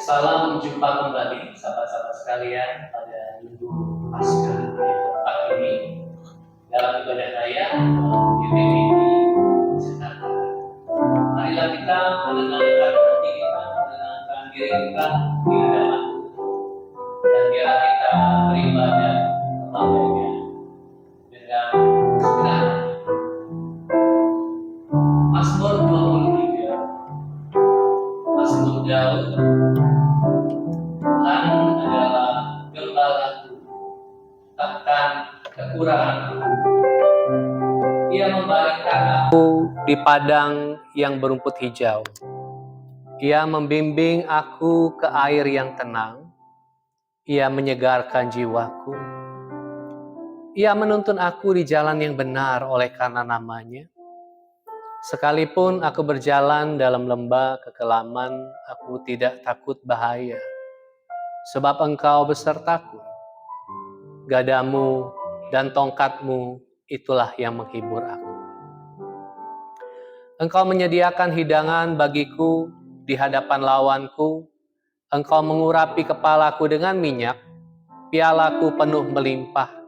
Salam jumpa kembali sahabat-sahabat sekalian pada Minggu Paskah keempat ini dalam ibadah raya GPI Jakarta. Marilah kita menenangkan hati kita, menenangkan diri kita di hadapan Tuhan, dan biarlah kita beribadah kepadanya dengan senang. Mazmur 23, Mazmur Daud. Tuhan adalah gembalaku, takkan kekuranganku. Ia membaringkan aku di padang yang berumput hijau. Ia membimbing aku ke air yang tenang. Ia menyegarkan jiwaku. Ia menuntun aku di jalan yang benar oleh karena namanya. Sekalipun aku berjalan dalam lembah kekelaman, aku tidak takut bahaya. Sebab Engkau besertaku. Gadamu dan tongkatmu itulah yang menghibur aku. Engkau menyediakan hidangan bagiku di hadapan lawanku. Engkau mengurapi kepalaku dengan minyak, pialaku penuh melimpah.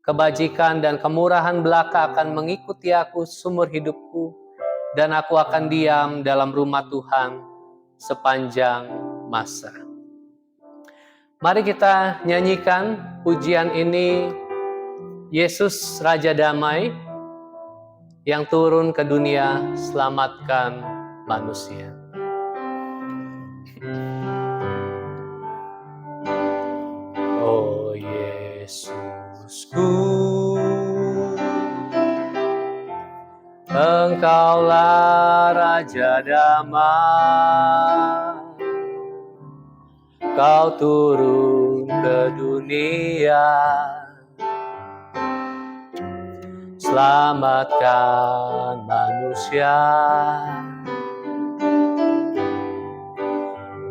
Kebajikan dan kemurahan belaka akan mengikuti aku seumur hidupku, dan aku akan diam dalam rumah Tuhan sepanjang masa. Mari kita nyanyikan pujian ini, Yesus Raja Damai yang turun ke dunia selamatkan manusia. Oh Yesusku, Engkaulah Raja Damai. Kau turun ke dunia, selamatkan manusia.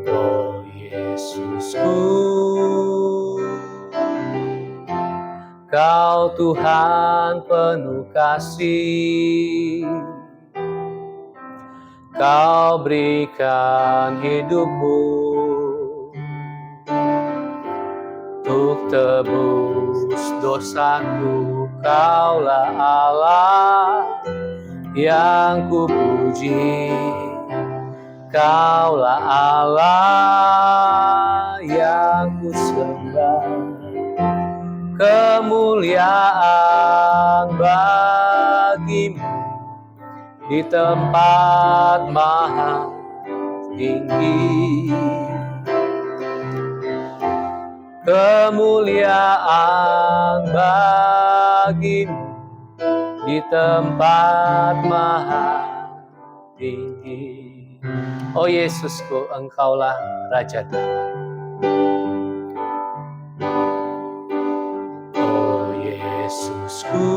Oh Yesusku, Kau Tuhan penuh kasih. Kau berikan hidupmu untuk tebus dosaku. Kaulah Allah yang kupuji. Kaulah Allah yang kusembah. Kemuliaan bagimu di tempat maha tinggi. Kemuliaan bagimu di tempat maha tinggi. Oh Yesusku, Engkaulah Raja Damai. Oh Yesusku,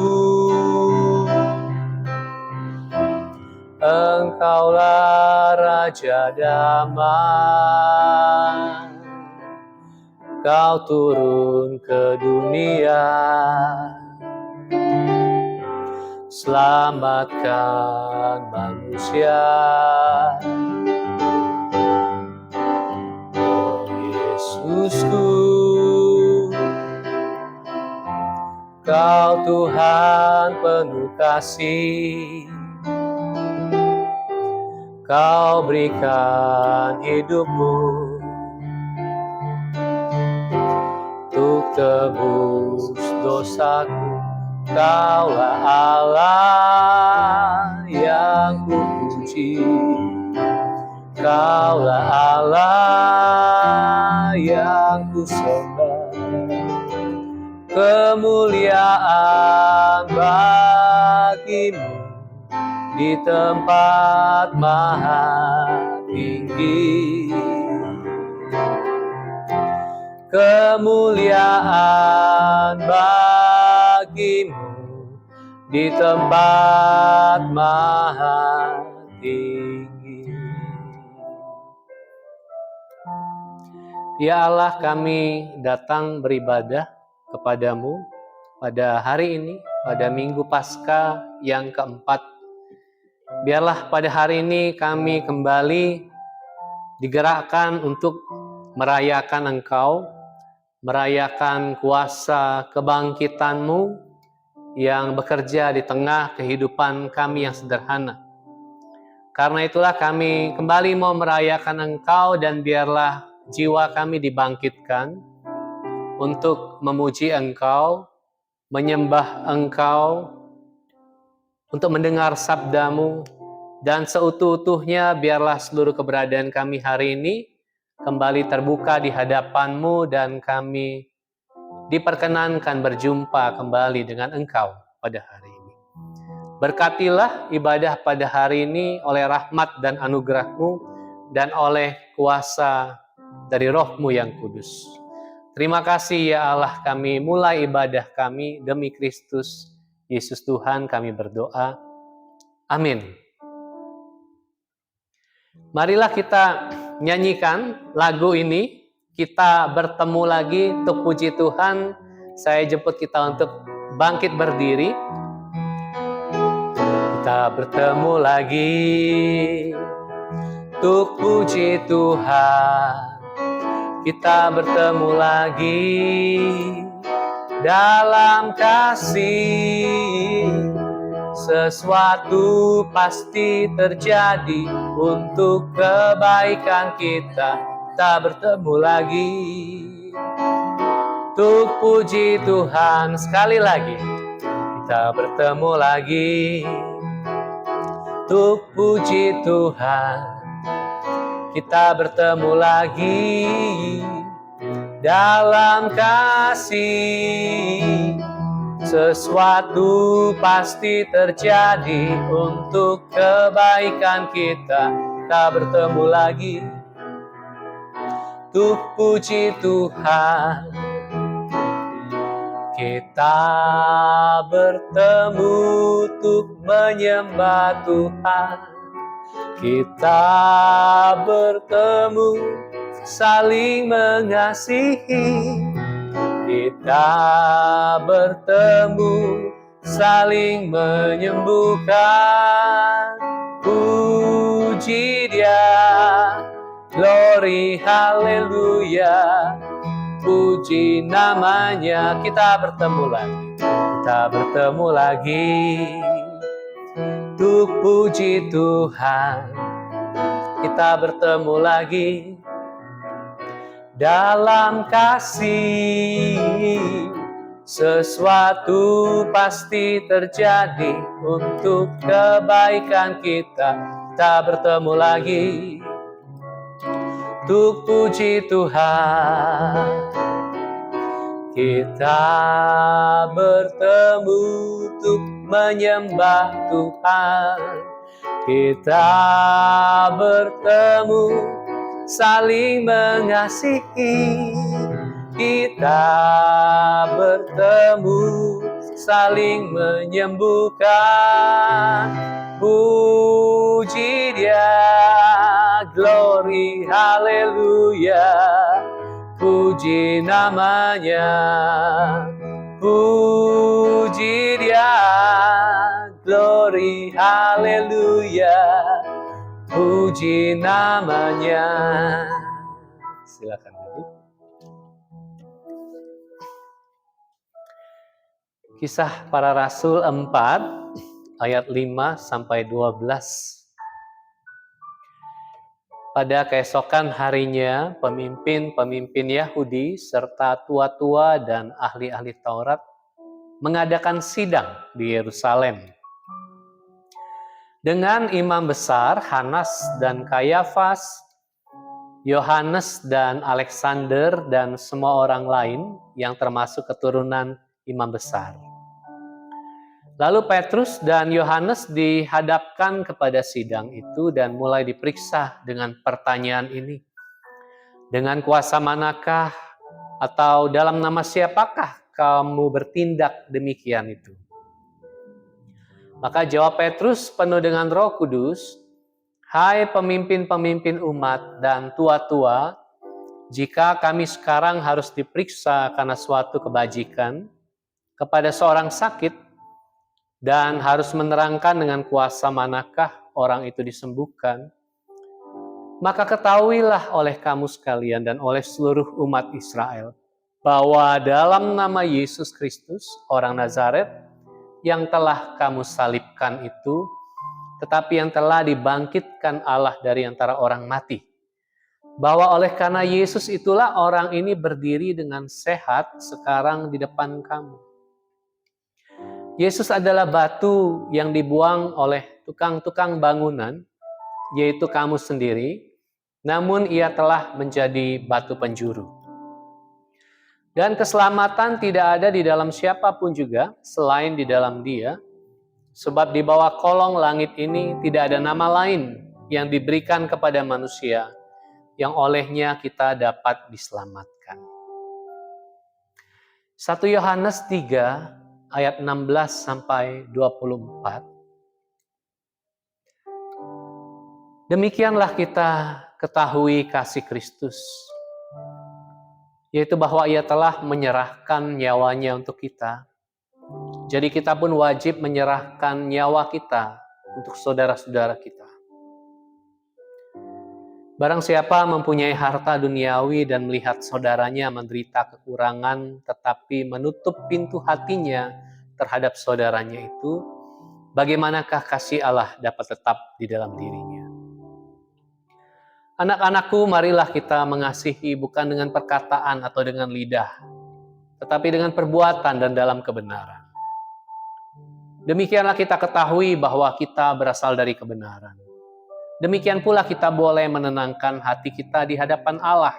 Engkaulah Raja Damai. Kau turun ke dunia, selamatkan manusia. Oh Yesusku, Kau Tuhan penuh kasih. Kau berikan hidupmu untuk tebus dosaku. Kaulah Allah yang kupuji. Kaulah Allah yang kusembah. Kemuliaan bagimu di tempat maha tinggi. Kemuliaan bagimu di tempat maha tinggi. Ya Allah, kami datang beribadah kepadamu pada hari ini, pada Minggu Paskah yang keempat. Biarlah pada hari ini kami kembali digerakkan untuk merayakan Engkau, merayakan kuasa kebangkitan-Mu yang bekerja di tengah kehidupan kami yang sederhana. Karena itulah kami kembali mau merayakan Engkau, dan biarlah jiwa kami dibangkitkan untuk memuji Engkau, menyembah Engkau, untuk mendengar sabda-Mu, dan seutuh-utuhnya biarlah seluruh keberadaan kami hari ini kembali terbuka di hadapan-Mu, dan kami diperkenankan berjumpa kembali dengan Engkau pada hari ini. Berkatilah ibadah pada hari ini oleh rahmat dan anugerah-Mu, dan oleh kuasa dari Roh-Mu yang kudus. Terima kasih ya Allah, kami mulai ibadah kami demi Kristus Yesus Tuhan kami berdoa. Amin. Marilah kita nyanyikan lagu ini. Kita bertemu lagi untuk puji Tuhan. Saya jemput kita untuk bangkit berdiri. Kita bertemu lagi untuk puji Tuhan. Kita bertemu lagi dalam kasih. Sesuatu pasti terjadi untuk kebaikan kita. Kita bertemu lagi untuk puji Tuhan. Sekali lagi, kita bertemu lagi untuk puji Tuhan. Kita bertemu lagi dalam kasih. Sesuatu pasti terjadi untuk kebaikan kita. Kita bertemu lagi untuk puji Tuhan. Kita bertemu untuk menyembah Tuhan. Kita bertemu saling mengasihi. Kita bertemu saling menyembuhkan. Puji Dia, glory haleluya. Puji namanya. Kita bertemu lagi. Kita bertemu lagi untuk puji Tuhan. Kita bertemu lagi dalam kasih. Sesuatu pasti terjadi untuk kebaikan kita. Kita bertemu lagi untuk puji Tuhan. Kita bertemu untuk menyembah Tuhan. Kita bertemu saling mengasihi. Kita bertemu saling menyembuhkan. Puji Dia, glory haleluya. Puji namanya. Puji Dia, glory haleluya. Puji namanya. Silakan duduk. Kisah Para Rasul 4 ayat 5 sampai 12. Pada keesokan harinya, pemimpin-pemimpin Yahudi serta tua-tua dan ahli-ahli Taurat mengadakan sidang di Yerusalem. Dengan imam besar Hanas dan Kayafas, Yohanes dan Alexander, dan semua orang lain yang termasuk keturunan imam besar. Lalu Petrus dan Yohanes dihadapkan kepada sidang itu dan mulai diperiksa dengan pertanyaan ini. Dengan kuasa manakah atau dalam nama siapakah kamu bertindak demikian itu? Maka jawab Petrus penuh dengan Roh Kudus, "Hai pemimpin-pemimpin umat dan tua-tua, jika kami sekarang harus diperiksa karena suatu kebajikan kepada seorang sakit, dan harus menerangkan dengan kuasa manakah orang itu disembuhkan, Maka ketahuilah oleh kamu sekalian dan oleh seluruh umat Israel, bahwa dalam nama Yesus Kristus, orang Nazaret, yang telah kamu salibkan itu, tetapi yang telah dibangkitkan Allah dari antara orang mati. Bahwa oleh karena Yesus itulah orang ini berdiri dengan sehat sekarang di depan kamu. Yesus adalah batu yang dibuang oleh tukang-tukang bangunan, yaitu kamu sendiri, namun ia telah menjadi batu penjuru. Dan keselamatan tidak ada di dalam siapapun juga selain di dalam Dia, sebab di bawah kolong langit ini tidak ada nama lain yang diberikan kepada manusia yang olehnya kita dapat diselamatkan. 1 Yohanes 3 ayat 16 sampai 24. Demikianlah kita ketahui kasih Kristus, yaitu bahwa Ia telah menyerahkan nyawanya untuk kita. Jadi kita pun wajib menyerahkan nyawa kita untuk saudara-saudara kita. Barang siapa mempunyai harta duniawi dan melihat saudaranya menderita kekurangan, tetapi menutup pintu hatinya terhadap saudaranya itu, bagaimanakah kasih Allah dapat tetap di dalam dirinya? Anak-anakku, marilah kita mengasihi bukan dengan perkataan atau dengan lidah, tetapi dengan perbuatan dan dalam kebenaran. Demikianlah kita ketahui bahwa kita berasal dari kebenaran. Demikian pula kita boleh menenangkan hati kita di hadapan Allah.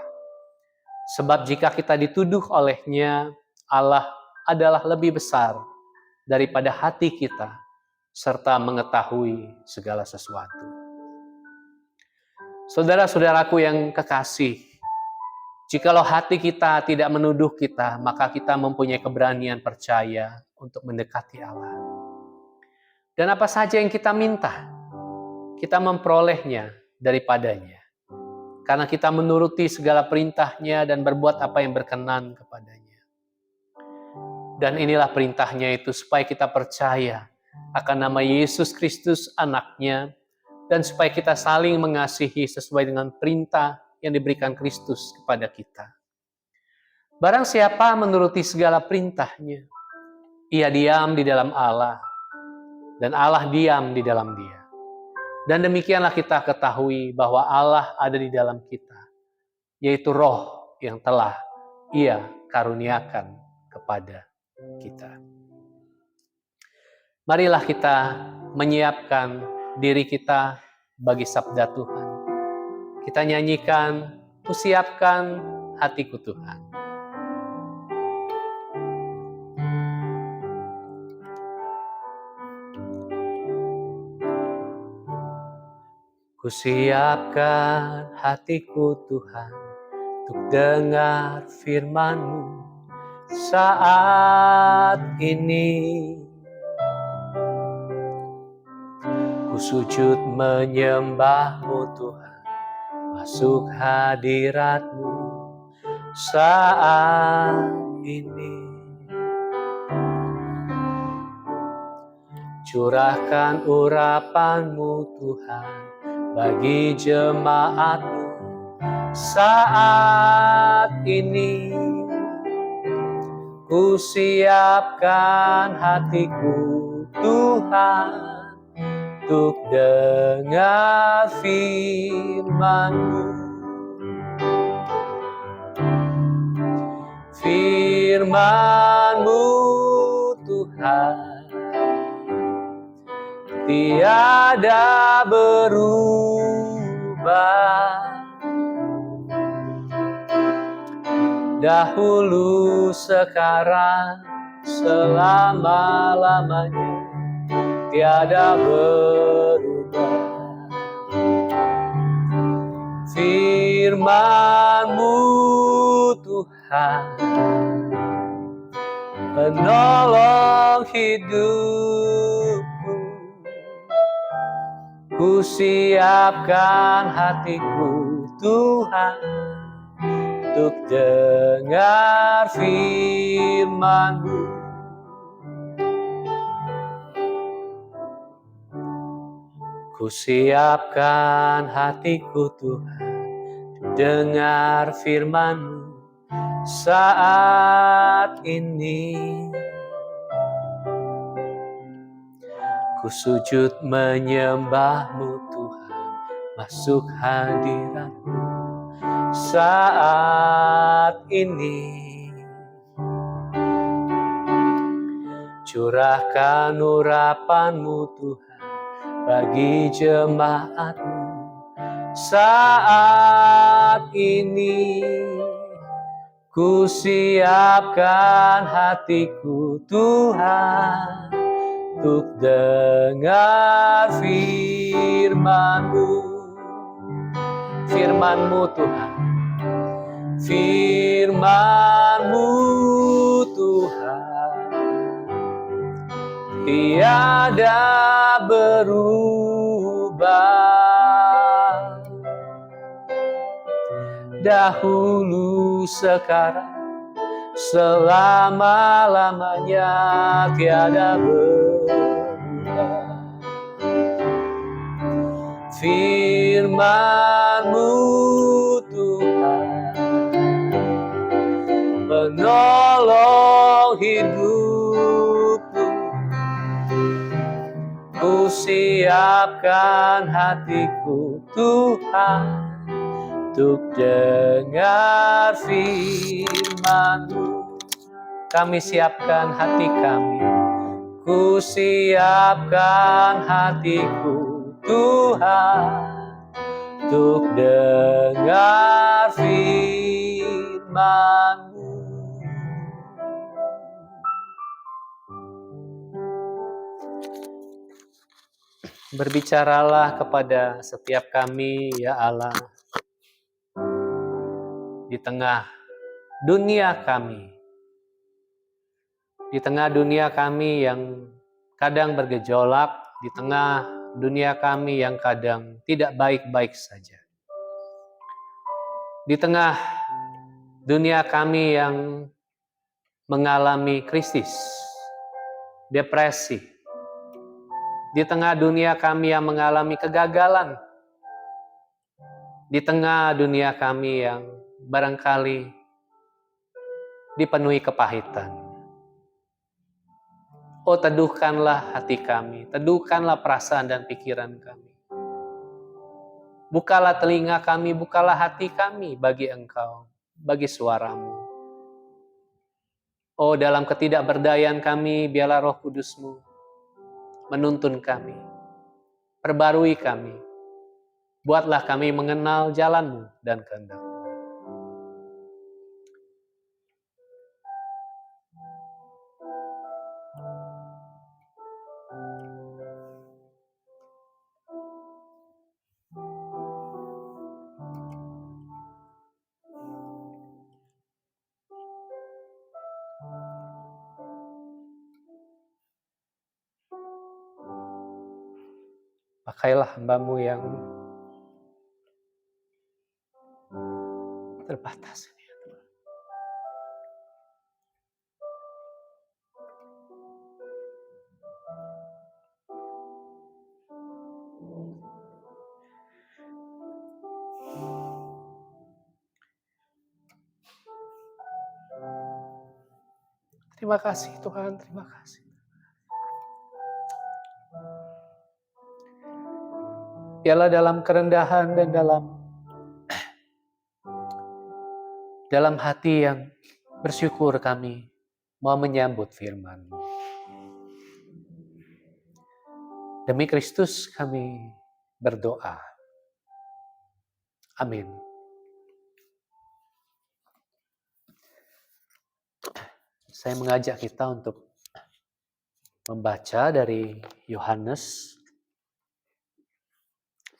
Sebab jika kita dituduh olehnya, Allah adalah lebih besar daripada hati kita, serta mengetahui segala sesuatu. Saudara-saudaraku yang kekasih, jikalau hati kita tidak menuduh kita, maka kita mempunyai keberanian percaya untuk mendekati Allah. Dan apa saja yang kita minta, kita memperolehnya daripadanya. Karena kita menuruti segala perintahnya dan berbuat apa yang berkenan kepadanya. Dan inilah perintahnya itu, supaya kita percaya akan nama Yesus Kristus anaknya, dan supaya kita saling mengasihi sesuai dengan perintah yang diberikan Kristus kepada kita. Barang siapa menuruti segala perintahnya, ia diam di dalam Allah, dan Allah diam di dalam dia. Dan demikianlah kita ketahui bahwa Allah ada di dalam kita, yaitu Roh yang telah Ia karuniakan kepada kita. Marilah kita menyiapkan diri kita bagi sabda Tuhan. Kita nyanyikan, "Kusiapkan hatiku Tuhan." Kusiapkan hatiku Tuhan untuk dengar firman-Mu saat ini. Ku sujud menyembah-Mu Tuhan, masuk hadirat-Mu saat ini. Curahkan urapan-Mu Tuhan bagi jemaat-Mu saat ini. Ku siapkan hatiku Tuhan untuk dengar firman-Mu. Firman-Mu Tuhan tiada berubah. Dahulu, sekarang, selama-lamanya tiada berubah. Firman-Mu Tuhan penolong hidupku. Ku siapkan hatiku Tuhan untuk dengar firman-Mu. Kusiapkan hatiku Tuhan, dengar firman-Mu saat ini. Ku sujud menyembah-Mu Tuhan, masuk hadirat-Mu saat ini. Curahkan urapan-Mu Tuhan bagi jemaat-Mu saat ini. Ku siapkan hatiku Tuhan, untuk dengar firman-Mu. Firman-Mu Tuhan, firman-Mu Tuhan, tiada berubah. Dahulu, sekarang, selama-lamanya tiada berubah. Firman-Mu Tuhan, penolong hidupku. Ku siapkan hatiku Tuhan, untuk dengar firman-Mu. Kami siapkan hati kami. Ku siapkan hatiku Tuhan, untuk dengar firman-Mu. Berbicaralah kepada setiap kami, ya Allah, di tengah dunia kami. Di tengah dunia kami yang kadang bergejolak, di tengah dunia kami yang kadang tidak baik-baik saja. Di tengah dunia kami yang mengalami krisis, depresi. Di tengah dunia kami yang mengalami kegagalan. Di tengah dunia kami yang barangkali dipenuhi kepahitan. Oh, teduhkanlah hati kami, teduhkanlah perasaan dan pikiran kami. Bukalah telinga kami, bukalah hati kami bagi Engkau, bagi suara-Mu. Oh, dalam ketidakberdayaan kami, biarlah Roh Kudus-Mu menuntun kami, perbarui kami. Buatlah kami mengenal jalan-Mu dan kehendak-Mu. Pakailah hamba-Mu yang terbatas ini, ya Tuhan. Terima kasih Tuhan, terima kasih. Biarlah dalam kerendahan dan dalam hati yang bersyukur kami mau menyambut firman-Mu. Demi Kristus kami berdoa. Amin. Saya mengajak kita untuk membaca dari Yohanes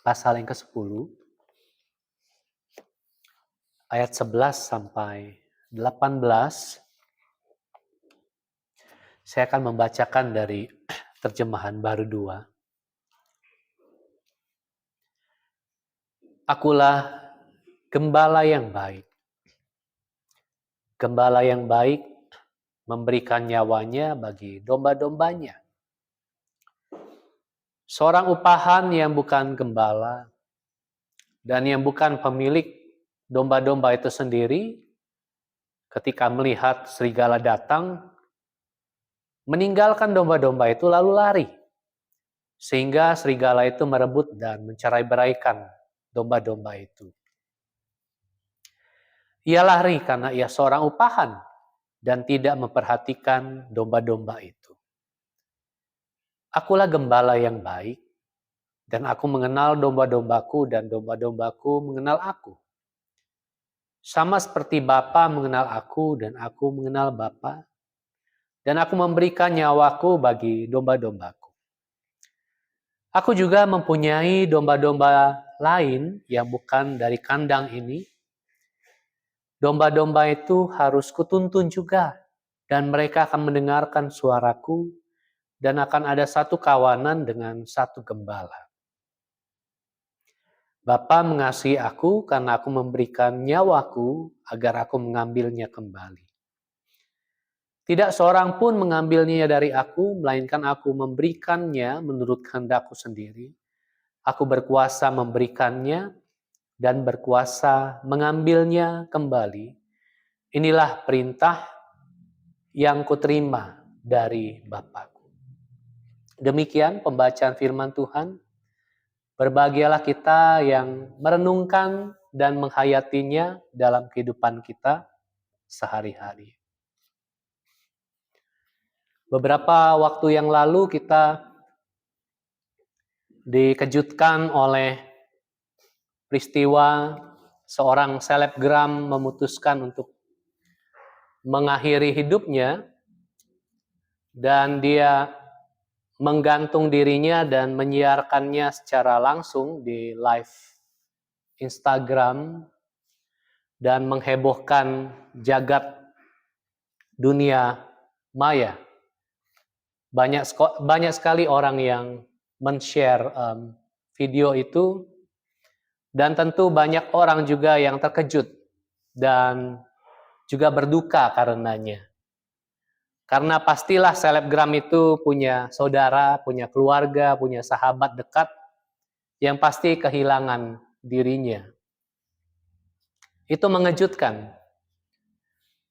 pasal yang ke-10 ayat 11 sampai 18. Saya akan membacakan dari terjemahan baru 2. Akulah gembala yang baik. Gembala yang baik memberikan nyawanya bagi domba-dombanya. Seorang upahan yang bukan gembala dan yang bukan pemilik domba-domba itu sendiri, ketika melihat serigala datang, meninggalkan domba-domba itu lalu lari. Sehingga serigala itu merebut dan mencerai-beraikan domba-domba itu. Ia lari karena ia seorang upahan dan tidak memperhatikan domba-domba itu. Akulah gembala yang baik, dan aku mengenal domba-dombaku dan domba-dombaku mengenal aku. Sama seperti Bapa mengenal aku dan aku mengenal Bapa, dan aku memberikan nyawaku bagi domba-dombaku. Aku juga mempunyai domba-domba lain yang bukan dari kandang ini. Domba-domba itu harus kutuntun juga, dan mereka akan mendengarkan suaraku, dan akan ada satu kawanan dengan satu gembala. Bapa mengasihi aku karena aku memberikan nyawaku agar aku mengambilnya kembali. Tidak seorang pun mengambilnya dari aku, melainkan aku memberikannya menurut kehendakku sendiri. Aku berkuasa memberikannya dan berkuasa mengambilnya kembali. Inilah perintah yang kuterima dari Bapakku. Demikian pembacaan firman Tuhan. Berbahagialah kita yang merenungkan dan menghayatinya dalam kehidupan kita sehari-hari. Beberapa waktu yang lalu kita dikejutkan oleh peristiwa seorang selebgram memutuskan untuk mengakhiri hidupnya, dan dia menggantung dirinya dan menyiarkannya secara langsung di live Instagram dan menghebohkan jagat dunia maya. Banyak sekali orang yang men-share video itu, dan tentu banyak orang juga yang terkejut dan juga berduka karenanya. Karena pastilah selebgram itu punya saudara, punya keluarga, punya sahabat dekat yang pasti kehilangan dirinya. Itu mengejutkan.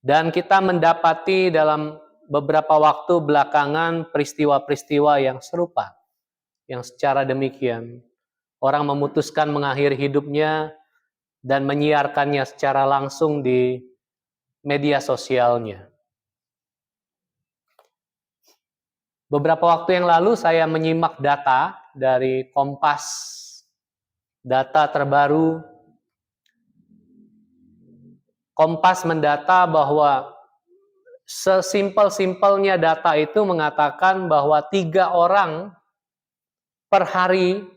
Dan kita mendapati dalam beberapa waktu belakangan peristiwa-peristiwa yang serupa. Yang secara demikian orang memutuskan mengakhiri hidupnya dan menyiarkannya secara langsung di media sosialnya. Beberapa waktu yang lalu saya menyimak data dari Kompas, data terbaru. Kompas mendata bahwa sesimpel-simpelnya data itu mengatakan bahwa 3 orang per hari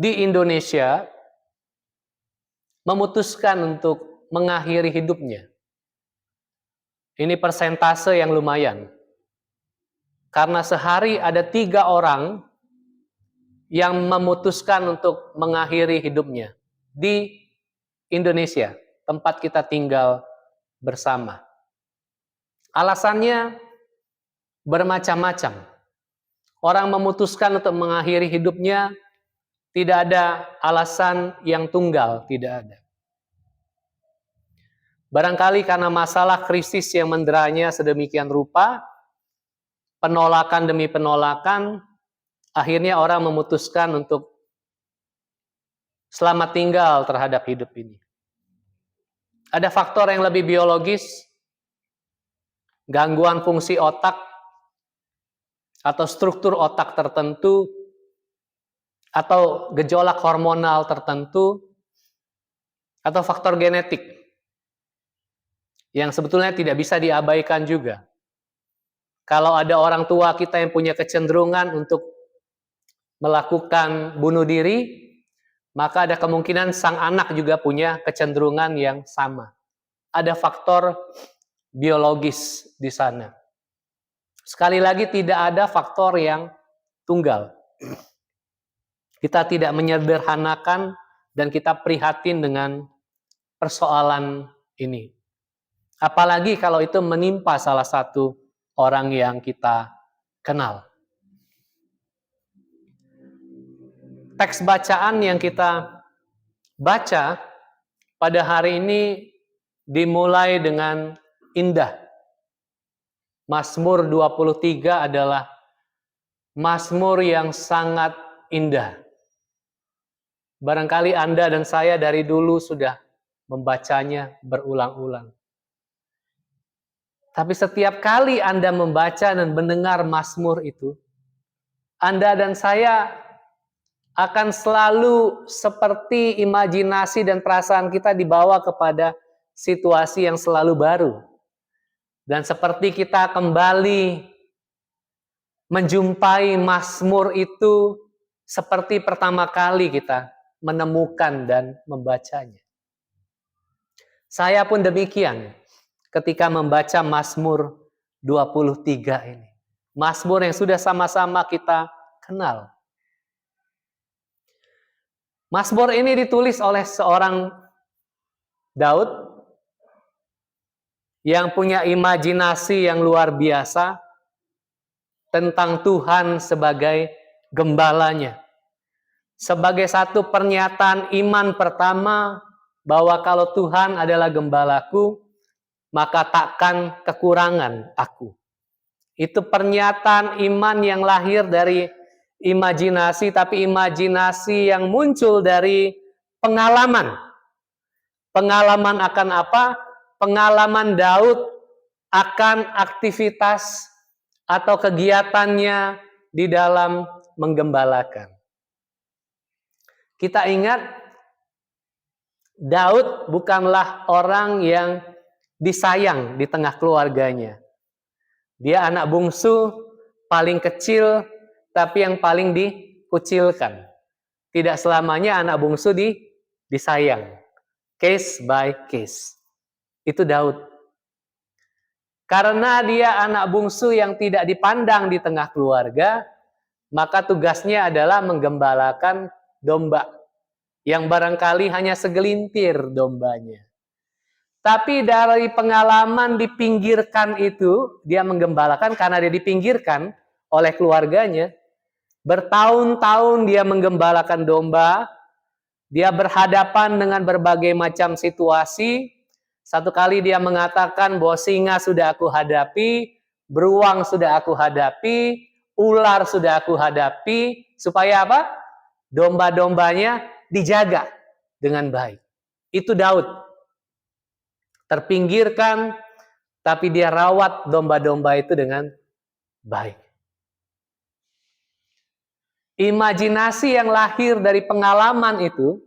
di Indonesia memutuskan untuk mengakhiri hidupnya. Ini persentase yang lumayan. Karena sehari ada 3 orang yang memutuskan untuk mengakhiri hidupnya di Indonesia, tempat kita tinggal bersama. Alasannya bermacam-macam. Orang memutuskan untuk mengakhiri hidupnya, tidak ada alasan yang tunggal, tidak ada. Barangkali karena masalah krisis yang menderanya sedemikian rupa, penolakan demi penolakan, akhirnya orang memutuskan untuk selamat tinggal terhadap hidup ini. Ada faktor yang lebih biologis, gangguan fungsi otak, atau struktur otak tertentu, atau gejolak hormonal tertentu, atau faktor genetik yang sebetulnya tidak bisa diabaikan juga. Kalau ada orang tua kita yang punya kecenderungan untuk melakukan bunuh diri, maka ada kemungkinan sang anak juga punya kecenderungan yang sama. Ada faktor biologis di sana. Sekali lagi, tidak ada faktor yang tunggal. Kita tidak menyederhanakan dan kita prihatin dengan persoalan ini. Apalagi kalau itu menimpa salah satu orang yang kita kenal. Teks bacaan yang kita baca pada hari ini dimulai dengan indah. Mazmur 23 adalah mazmur yang sangat indah. Barangkali Anda dan saya dari dulu sudah membacanya berulang-ulang. Tapi setiap kali Anda membaca dan mendengar mazmur itu, Anda dan saya akan selalu seperti imajinasi dan perasaan kita dibawa kepada situasi yang selalu baru. Dan seperti kita kembali menjumpai mazmur itu seperti pertama kali kita menemukan dan membacanya. Saya pun demikian ketika membaca Mazmur 23 ini. Mazmur yang sudah sama-sama kita kenal. Mazmur ini ditulis oleh seorang Daud yang punya imajinasi yang luar biasa tentang Tuhan sebagai gembalanya. Sebagai satu pernyataan iman pertama bahwa kalau Tuhan adalah gembalaku, maka takkan kekurangan aku. Itu pernyataan iman yang lahir dari imajinasi, tapi imajinasi yang muncul dari pengalaman. Pengalaman akan apa? Pengalaman Daud akan aktivitas atau kegiatannya di dalam menggembalakan. Kita ingat, Daud bukanlah orang yang disayang di tengah keluarganya. Dia anak bungsu, paling kecil, tapi yang paling dikucilkan. Tidak selamanya anak bungsu disayang. Case by case. Itu Daud. Karena dia anak bungsu yang tidak dipandang di tengah keluarga, maka tugasnya adalah menggembalakan domba. Yang barangkali hanya segelintir dombanya. Tapi dari pengalaman dipinggirkan itu, dia menggembalakan karena dia dipinggirkan oleh keluarganya. Bertahun-tahun dia menggembalakan domba. Dia berhadapan dengan berbagai macam situasi. Satu kali dia mengatakan bahwa singa sudah aku hadapi, beruang sudah aku hadapi, ular sudah aku hadapi. Supaya apa? Domba-dombanya dijaga dengan baik. Itu Daud. Terpinggirkan, tapi dia rawat domba-domba itu dengan baik. Imajinasi yang lahir dari pengalaman itu,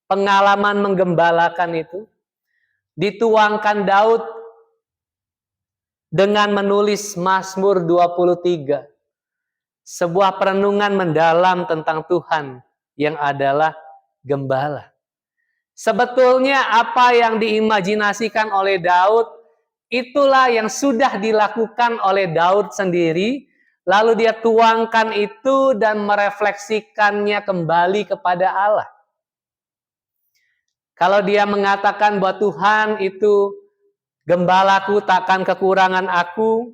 pengalaman menggembalakan itu, dituangkan Daud dengan menulis Mazmur 23. Sebuah perenungan mendalam tentang Tuhan yang adalah gembala. Sebetulnya apa yang diimajinasikan oleh Daud, itulah yang sudah dilakukan oleh Daud sendiri, lalu dia tuangkan itu dan merefleksikannya kembali kepada Allah. Kalau dia mengatakan bahwa Tuhan itu gembalaku, takkan kekurangan aku,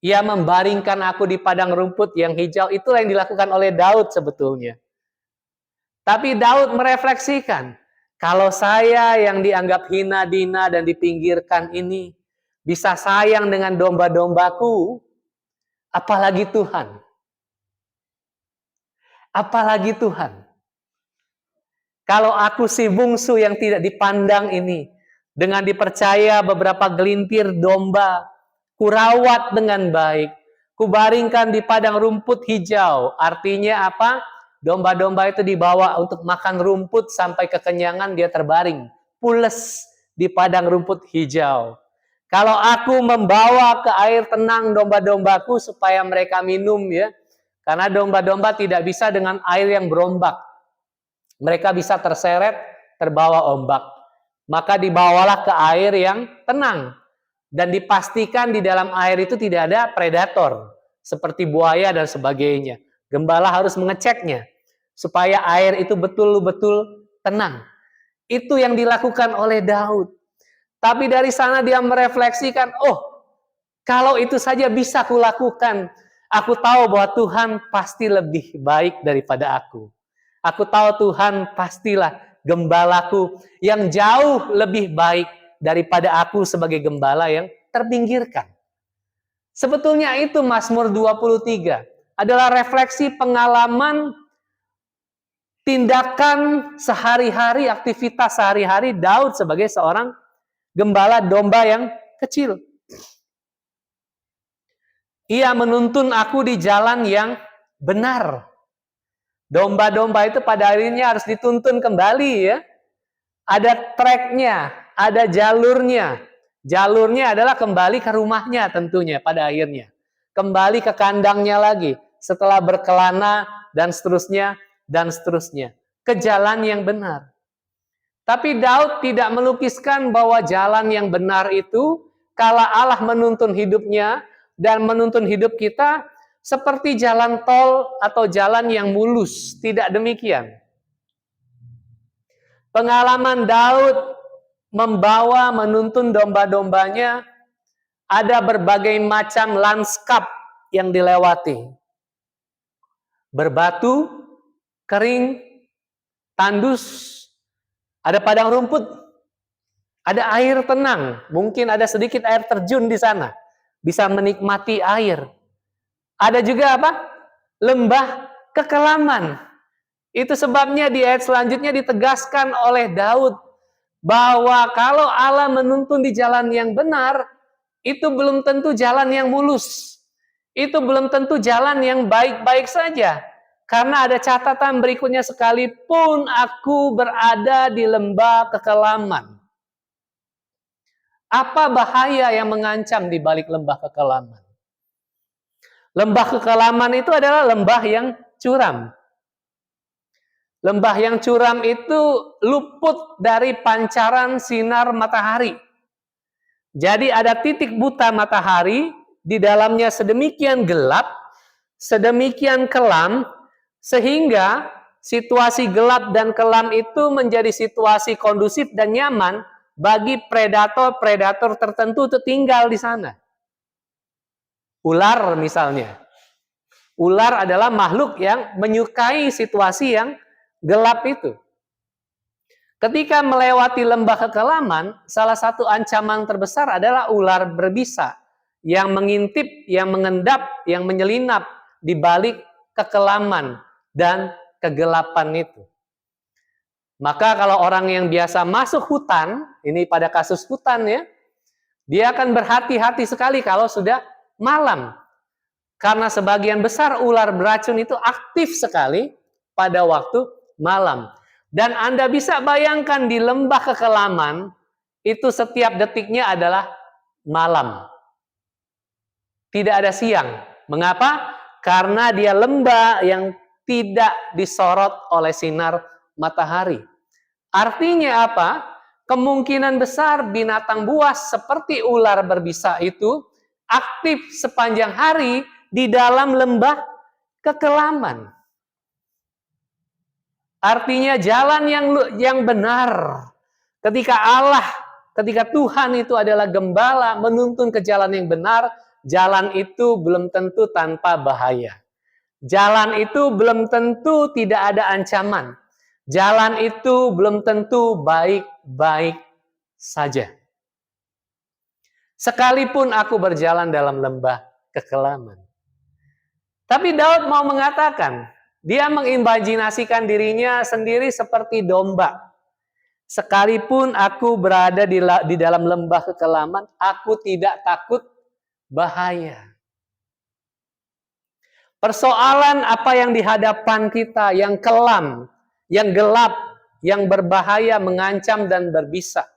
ia membaringkan aku di padang rumput yang hijau, itulah yang dilakukan oleh Daud sebetulnya. Tapi Daud merefleksikan, kalau saya yang dianggap hina, dina, dan dipinggirkan ini bisa sayang dengan domba-dombaku, apalagi Tuhan. Apalagi Tuhan. Kalau aku si bungsu yang tidak dipandang ini, dengan dipercaya beberapa gelintir domba, kurawat dengan baik, kubaringkan di padang rumput hijau. Artinya apa? Domba-domba itu dibawa untuk makan rumput sampai kekenyangan, dia terbaring, pules di padang rumput hijau. Kalau aku membawa ke air tenang domba-dombaku supaya mereka minum, ya, karena domba-domba tidak bisa dengan air yang berombak. Mereka bisa terseret, terbawa ombak. Maka dibawalah ke air yang tenang. Dan dipastikan di dalam air itu tidak ada predator, seperti buaya dan sebagainya. Gembala harus mengeceknya, supaya air itu betul-betul tenang. Itu yang dilakukan oleh Daud. Tapi dari sana dia merefleksikan, oh, kalau itu saja bisa kulakukan, aku tahu bahwa Tuhan pasti lebih baik daripada aku. Aku tahu Tuhan pastilah gembalaku yang jauh lebih baik daripada aku sebagai gembala yang terpinggirkan. Sebetulnya itu Mazmur 23 adalah refleksi pengalaman tindakan sehari-hari, aktivitas sehari-hari Daud sebagai seorang gembala domba yang kecil. Ia menuntun aku di jalan yang benar. Domba-domba itu pada akhirnya harus dituntun kembali ya. Ada tracknya, ada jalurnya. Jalurnya adalah kembali ke rumahnya tentunya pada akhirnya. Kembali ke kandangnya lagi. Setelah berkelana dan seterusnya, dan seterusnya. Ke jalan yang benar. Tapi Daud tidak melukiskan bahwa jalan yang benar itu, kala Allah menuntun hidupnya, dan menuntun hidup kita, seperti jalan tol atau jalan yang mulus. Tidak demikian. Pengalaman Daud membawa menuntun domba-dombanya, ada berbagai macam lanskap yang dilewati. Berbatu, kering, tandus, ada padang rumput, ada air tenang, mungkin ada sedikit air terjun di sana, bisa menikmati air. Ada juga apa? Lembah kekelaman. Itu sebabnya di ayat selanjutnya ditegaskan oleh Daud bahwa kalau Allah menuntun di jalan yang benar, itu belum tentu jalan yang mulus. Itu belum tentu jalan yang baik-baik saja. Karena ada catatan berikutnya, sekalipun aku berada di lembah kekelaman. Apa bahaya yang mengancam di balik lembah kekelaman? Lembah kekelaman itu adalah lembah yang curam. Lembah yang curam itu luput dari pancaran sinar matahari. Jadi ada titik buta matahari, di dalamnya sedemikian gelap, sedemikian kelam, sehingga situasi gelap dan kelam itu menjadi situasi kondusif dan nyaman bagi predator-predator tertentu untuk tinggal di sana. Ular misalnya. Ular adalah makhluk yang menyukai situasi yang gelap itu. Ketika melewati lembah kekelaman, salah satu ancaman terbesar adalah ular berbisa yang mengintip, yang mengendap, yang menyelinap di balik kekelaman dan kegelapan itu. Maka kalau orang yang biasa masuk hutan, ini pada kasus hutan ya, dia akan berhati-hati sekali kalau sudah malam. Karena sebagian besar ular beracun itu aktif sekali pada waktu malam. Dan Anda bisa bayangkan di lembah kekelaman, itu setiap detiknya adalah malam. Tidak ada siang. Mengapa? Karena dia lembah yang tidak disorot oleh sinar matahari. Artinya apa? Kemungkinan besar binatang buas seperti ular berbisa itu aktif sepanjang hari di dalam lembah kekelaman. Artinya jalan yang benar, ketika Tuhan itu adalah gembala menuntun ke jalan yang benar, jalan itu belum tentu tanpa bahaya. Jalan itu belum tentu tidak ada ancaman. Jalan itu belum tentu baik-baik saja. Sekalipun aku berjalan dalam lembah kekelaman. Tapi Daud mau mengatakan, dia mengimajinasikan dirinya sendiri seperti domba. Sekalipun aku berada di dalam lembah kekelaman, aku tidak takut bahaya. Persoalan apa yang di hadapan kita, yang kelam, yang gelap, yang berbahaya, mengancam dan berbisa,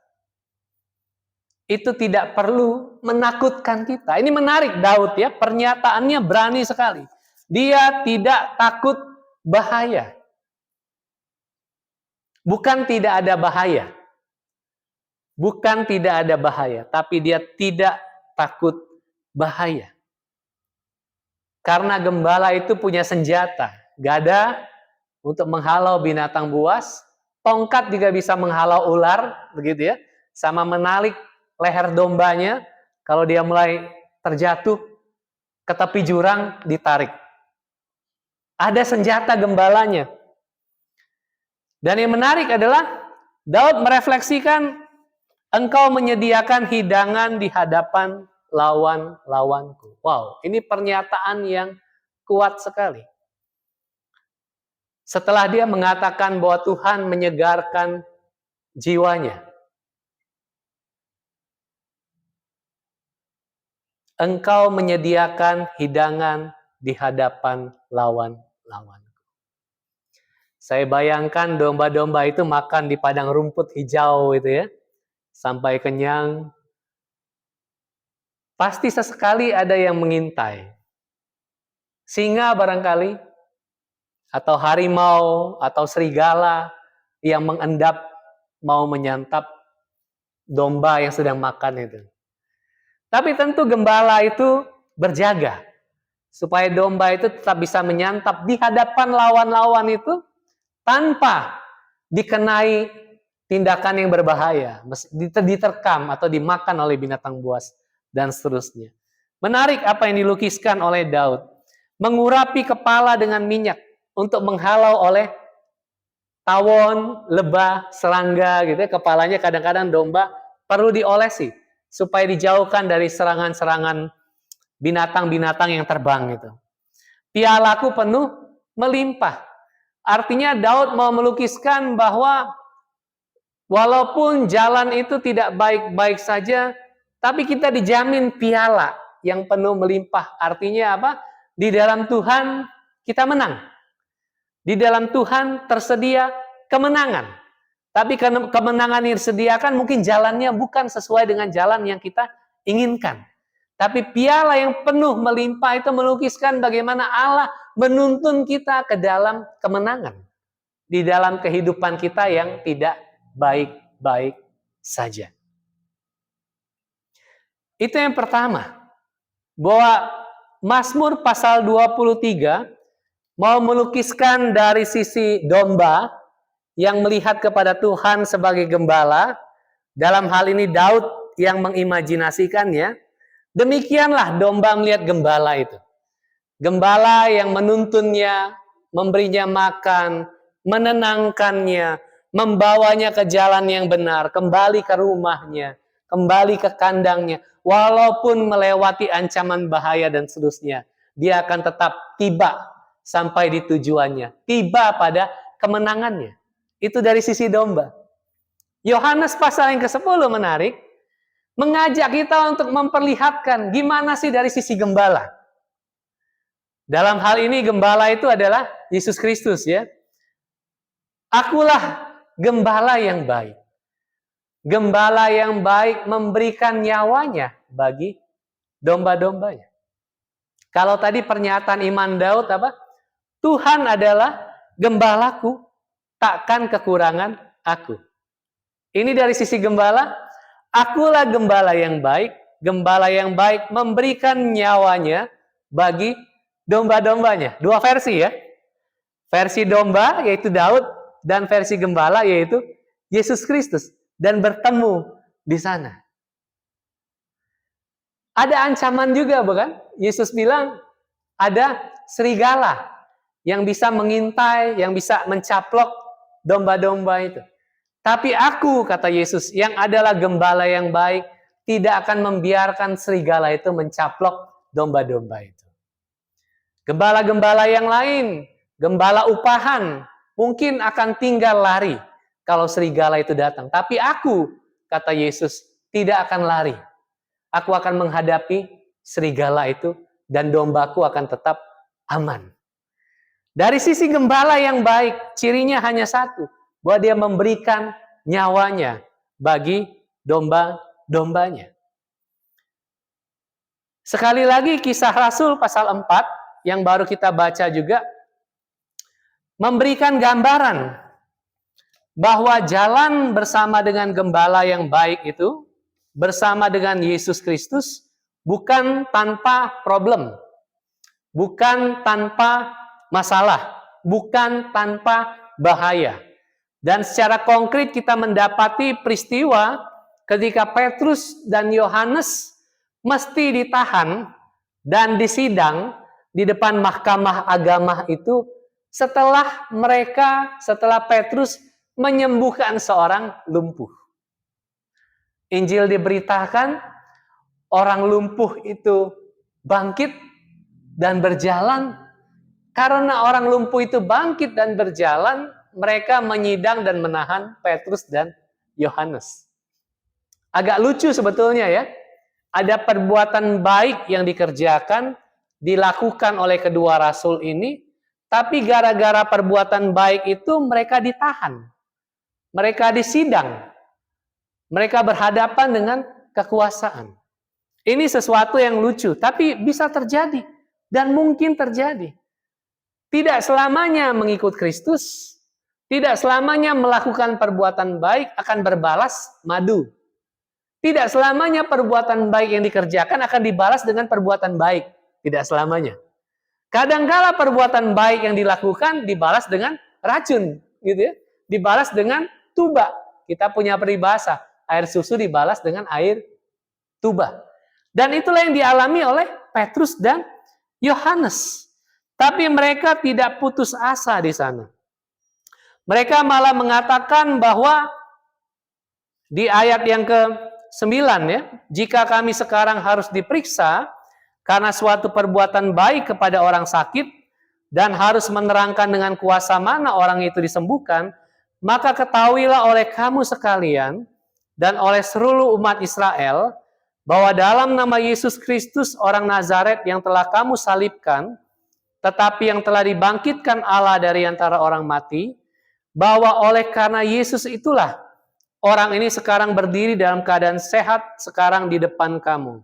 itu tidak perlu menakutkan kita. Ini menarik Daud ya, pernyataannya berani sekali. Dia tidak takut bahaya. Bukan tidak ada bahaya. Bukan tidak ada bahaya, tapi dia tidak takut bahaya. Karena gembala itu punya senjata, gada untuk menghalau binatang buas, tongkat juga bisa menghalau ular, begitu ya, sama menalik leher dombanya, kalau dia mulai terjatuh ke tepi jurang, ditarik. Ada senjata gembalanya. Dan yang menarik adalah Daud merefleksikan, engkau menyediakan hidangan di hadapan lawan-lawanku. Wow, ini pernyataan yang kuat sekali. Setelah dia mengatakan bahwa Tuhan menyegarkan jiwanya. Engkau menyediakan hidangan di hadapan lawan-lawan. Saya bayangkan domba-domba itu makan di padang rumput hijau itu ya, sampai kenyang. Pasti sesekali ada yang mengintai. Singa barangkali, atau harimau, atau serigala yang mengendap mau menyantap domba yang sedang makan itu. Tapi tentu gembala itu berjaga supaya domba itu tetap bisa menyantap di hadapan lawan-lawan itu tanpa dikenai tindakan yang berbahaya, diterkam atau dimakan oleh binatang buas dan seterusnya. Menarik apa yang dilukiskan oleh Daud. Mengurapi kepala dengan minyak untuk menghalau oleh tawon, lebah, serangga gitu ya. Kepalanya kadang-kadang domba perlu diolesi supaya dijauhkan dari serangan-serangan binatang-binatang yang terbang gitu. Pialaku penuh melimpah. Artinya Daud mau melukiskan bahwa walaupun jalan itu tidak baik-baik saja, tapi kita dijamin piala yang penuh melimpah. Artinya apa? Di dalam Tuhan kita menang. Di dalam Tuhan tersedia kemenangan. Tapi kemenangan yang disediakan mungkin jalannya bukan sesuai dengan jalan yang kita inginkan. Tapi piala yang penuh melimpah itu melukiskan bagaimana Allah menuntun kita ke dalam kemenangan. Di dalam kehidupan kita yang tidak baik-baik saja. Itu yang pertama. Bahwa Mazmur pasal 23 mau melukiskan dari sisi domba yang melihat kepada Tuhan sebagai gembala. Dalam hal ini Daud yang mengimajinasikannya. Demikianlah domba melihat gembala itu. Gembala yang menuntunnya, memberinya makan, menenangkannya, membawanya ke jalan yang benar, kembali ke rumahnya, kembali ke kandangnya. Walaupun melewati ancaman bahaya dan seterusnya, dia akan tetap tiba sampai di tujuannya, tiba pada kemenangannya. Itu dari sisi domba. Yohanes pasal yang ke-10 menarik, mengajak kita untuk memperlihatkan gimana sih dari sisi gembala. Dalam hal ini gembala itu adalah Yesus Kristus ya. Akulah gembala yang baik. Gembala yang baik memberikan nyawanya bagi domba-dombanya. Kalau tadi pernyataan iman Daud apa? Tuhan adalah gembalaku, takkan kekurangan aku. Ini dari sisi gembala, akulah gembala yang baik. Gembala yang baik memberikan nyawanya bagi domba-dombanya. Dua versi ya. Versi domba yaitu Daud dan versi gembala yaitu Yesus Kristus. Dan bertemu di sana. Ada ancaman juga bukan? Yesus bilang ada serigala yang bisa mengintai, yang bisa mencaplok domba-domba itu. Tapi aku, kata Yesus, yang adalah gembala yang baik, tidak akan membiarkan serigala itu mencaplok domba-domba itu. Gembala-gembala yang lain, gembala upahan, mungkin akan tinggal lari kalau serigala itu datang. Tapi aku, kata Yesus, tidak akan lari. Aku akan menghadapi serigala itu dan dombaku akan tetap aman. Dari sisi gembala yang baik, cirinya hanya satu. Bahwa dia memberikan nyawanya bagi domba-dombanya. Sekali lagi Kisah Rasul pasal 4 yang baru kita baca juga memberikan gambaran bahwa jalan bersama dengan gembala yang baik itu, bersama dengan Yesus Kristus, bukan tanpa problem, bukan tanpa masalah, bukan tanpa bahaya. Dan secara konkret kita mendapati peristiwa ketika Petrus dan Yohanes mesti ditahan dan disidang di depan mahkamah agama itu setelah Petrus menyembuhkan seorang lumpuh. Injil diberitakan, orang lumpuh itu bangkit dan berjalan. Karena orang lumpuh itu bangkit dan berjalan, mereka menyidang dan menahan Petrus dan Yohanes. Agak lucu sebetulnya ya. Ada perbuatan baik yang dikerjakan, dilakukan oleh kedua rasul ini, tapi gara-gara perbuatan baik itu mereka ditahan. Mereka disidang. Mereka berhadapan dengan kekuasaan. Ini sesuatu yang lucu, tapi bisa terjadi dan mungkin terjadi. Tidak selamanya mengikut Kristus, tidak selamanya melakukan perbuatan baik akan berbalas madu. Tidak selamanya perbuatan baik yang dikerjakan akan dibalas dengan perbuatan baik. Tidak selamanya. Kadangkala perbuatan baik yang dilakukan dibalas dengan racun, gitu ya. Dibalas dengan tuba. Kita punya peribahasa, air susu dibalas dengan air tuba. Dan itulah yang dialami oleh Petrus dan Yohanes. Tapi mereka tidak putus asa di sana. Mereka malah mengatakan bahwa di ayat yang ke-9 ya, jika kami sekarang harus diperiksa karena suatu perbuatan baik kepada orang sakit dan harus menerangkan dengan kuasa mana orang itu disembuhkan, maka ketahuilah oleh kamu sekalian dan oleh seluruh umat Israel bahwa dalam nama Yesus Kristus orang Nazaret yang telah kamu salibkan, tetapi yang telah dibangkitkan Allah dari antara orang mati, bahwa oleh karena Yesus itulah orang ini sekarang berdiri dalam keadaan sehat sekarang di depan kamu.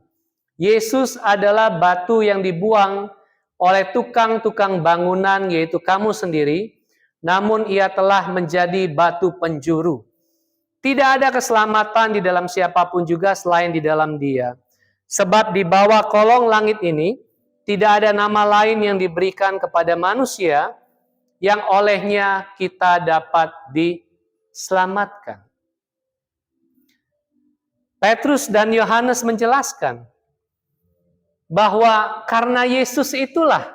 Yesus adalah batu yang dibuang oleh tukang-tukang bangunan, yaitu kamu sendiri, namun ia telah menjadi batu penjuru. Tidak ada keselamatan di dalam siapapun juga selain di dalam Dia. Sebab di bawah kolong langit ini tidak ada nama lain yang diberikan kepada manusia yang olehnya kita dapat diselamatkan. Petrus dan Yohanes menjelaskan bahwa karena Yesus itulah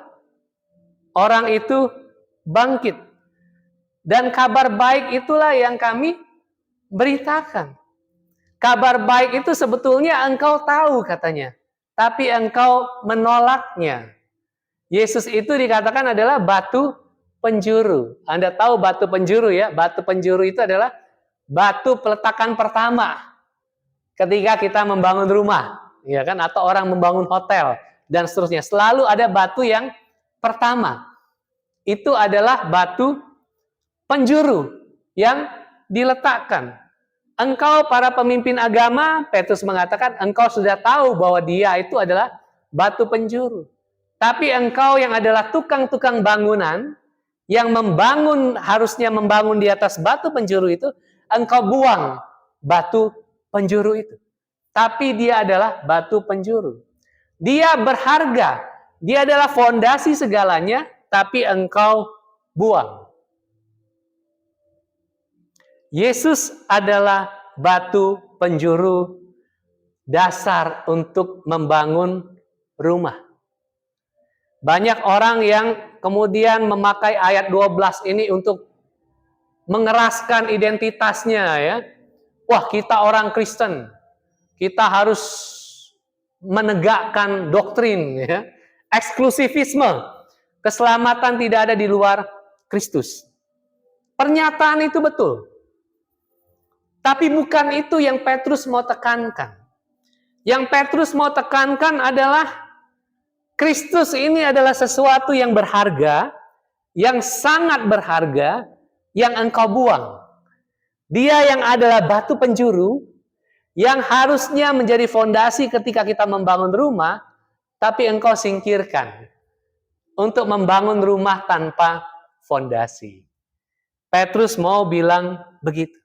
orang itu bangkit. Dan kabar baik itulah yang kami beritakan. Kabar baik itu sebetulnya engkau tahu katanya, tapi engkau menolaknya. Yesus itu dikatakan adalah batu penjuru. Anda tahu batu penjuru ya? Batu penjuru itu adalah batu peletakan pertama ketika kita membangun rumah, ya kan? Atau orang membangun hotel dan seterusnya. Selalu ada batu yang pertama. Itu adalah batu penjuru yang diletakkan. Engkau para pemimpin agama, Petrus mengatakan, engkau sudah tahu bahwa dia itu adalah batu penjuru. Tapi engkau yang adalah tukang-tukang bangunan, yang harusnya membangun di atas batu penjuru itu, engkau buang batu penjuru itu. Tapi dia adalah batu penjuru. Dia berharga. Dia adalah fondasi segalanya, tapi engkau buang. Yesus adalah batu penjuru dasar untuk membangun rumah. Banyak orang yang kemudian memakai ayat 12 ini untuk mengeraskan identitasnya ya. Wah, kita orang Kristen. Kita harus menegakkan doktrin ya. Eksklusivisme. Keselamatan tidak ada di luar Kristus. Pernyataan itu betul. Tapi bukan itu yang Petrus mau tekankan. Yang Petrus mau tekankan adalah Kristus ini adalah sesuatu yang berharga, yang sangat berharga, yang engkau buang. Dia yang adalah batu penjuru, yang harusnya menjadi fondasi ketika kita membangun rumah, tapi engkau singkirkan untuk membangun rumah tanpa fondasi. Petrus mau bilang begitu.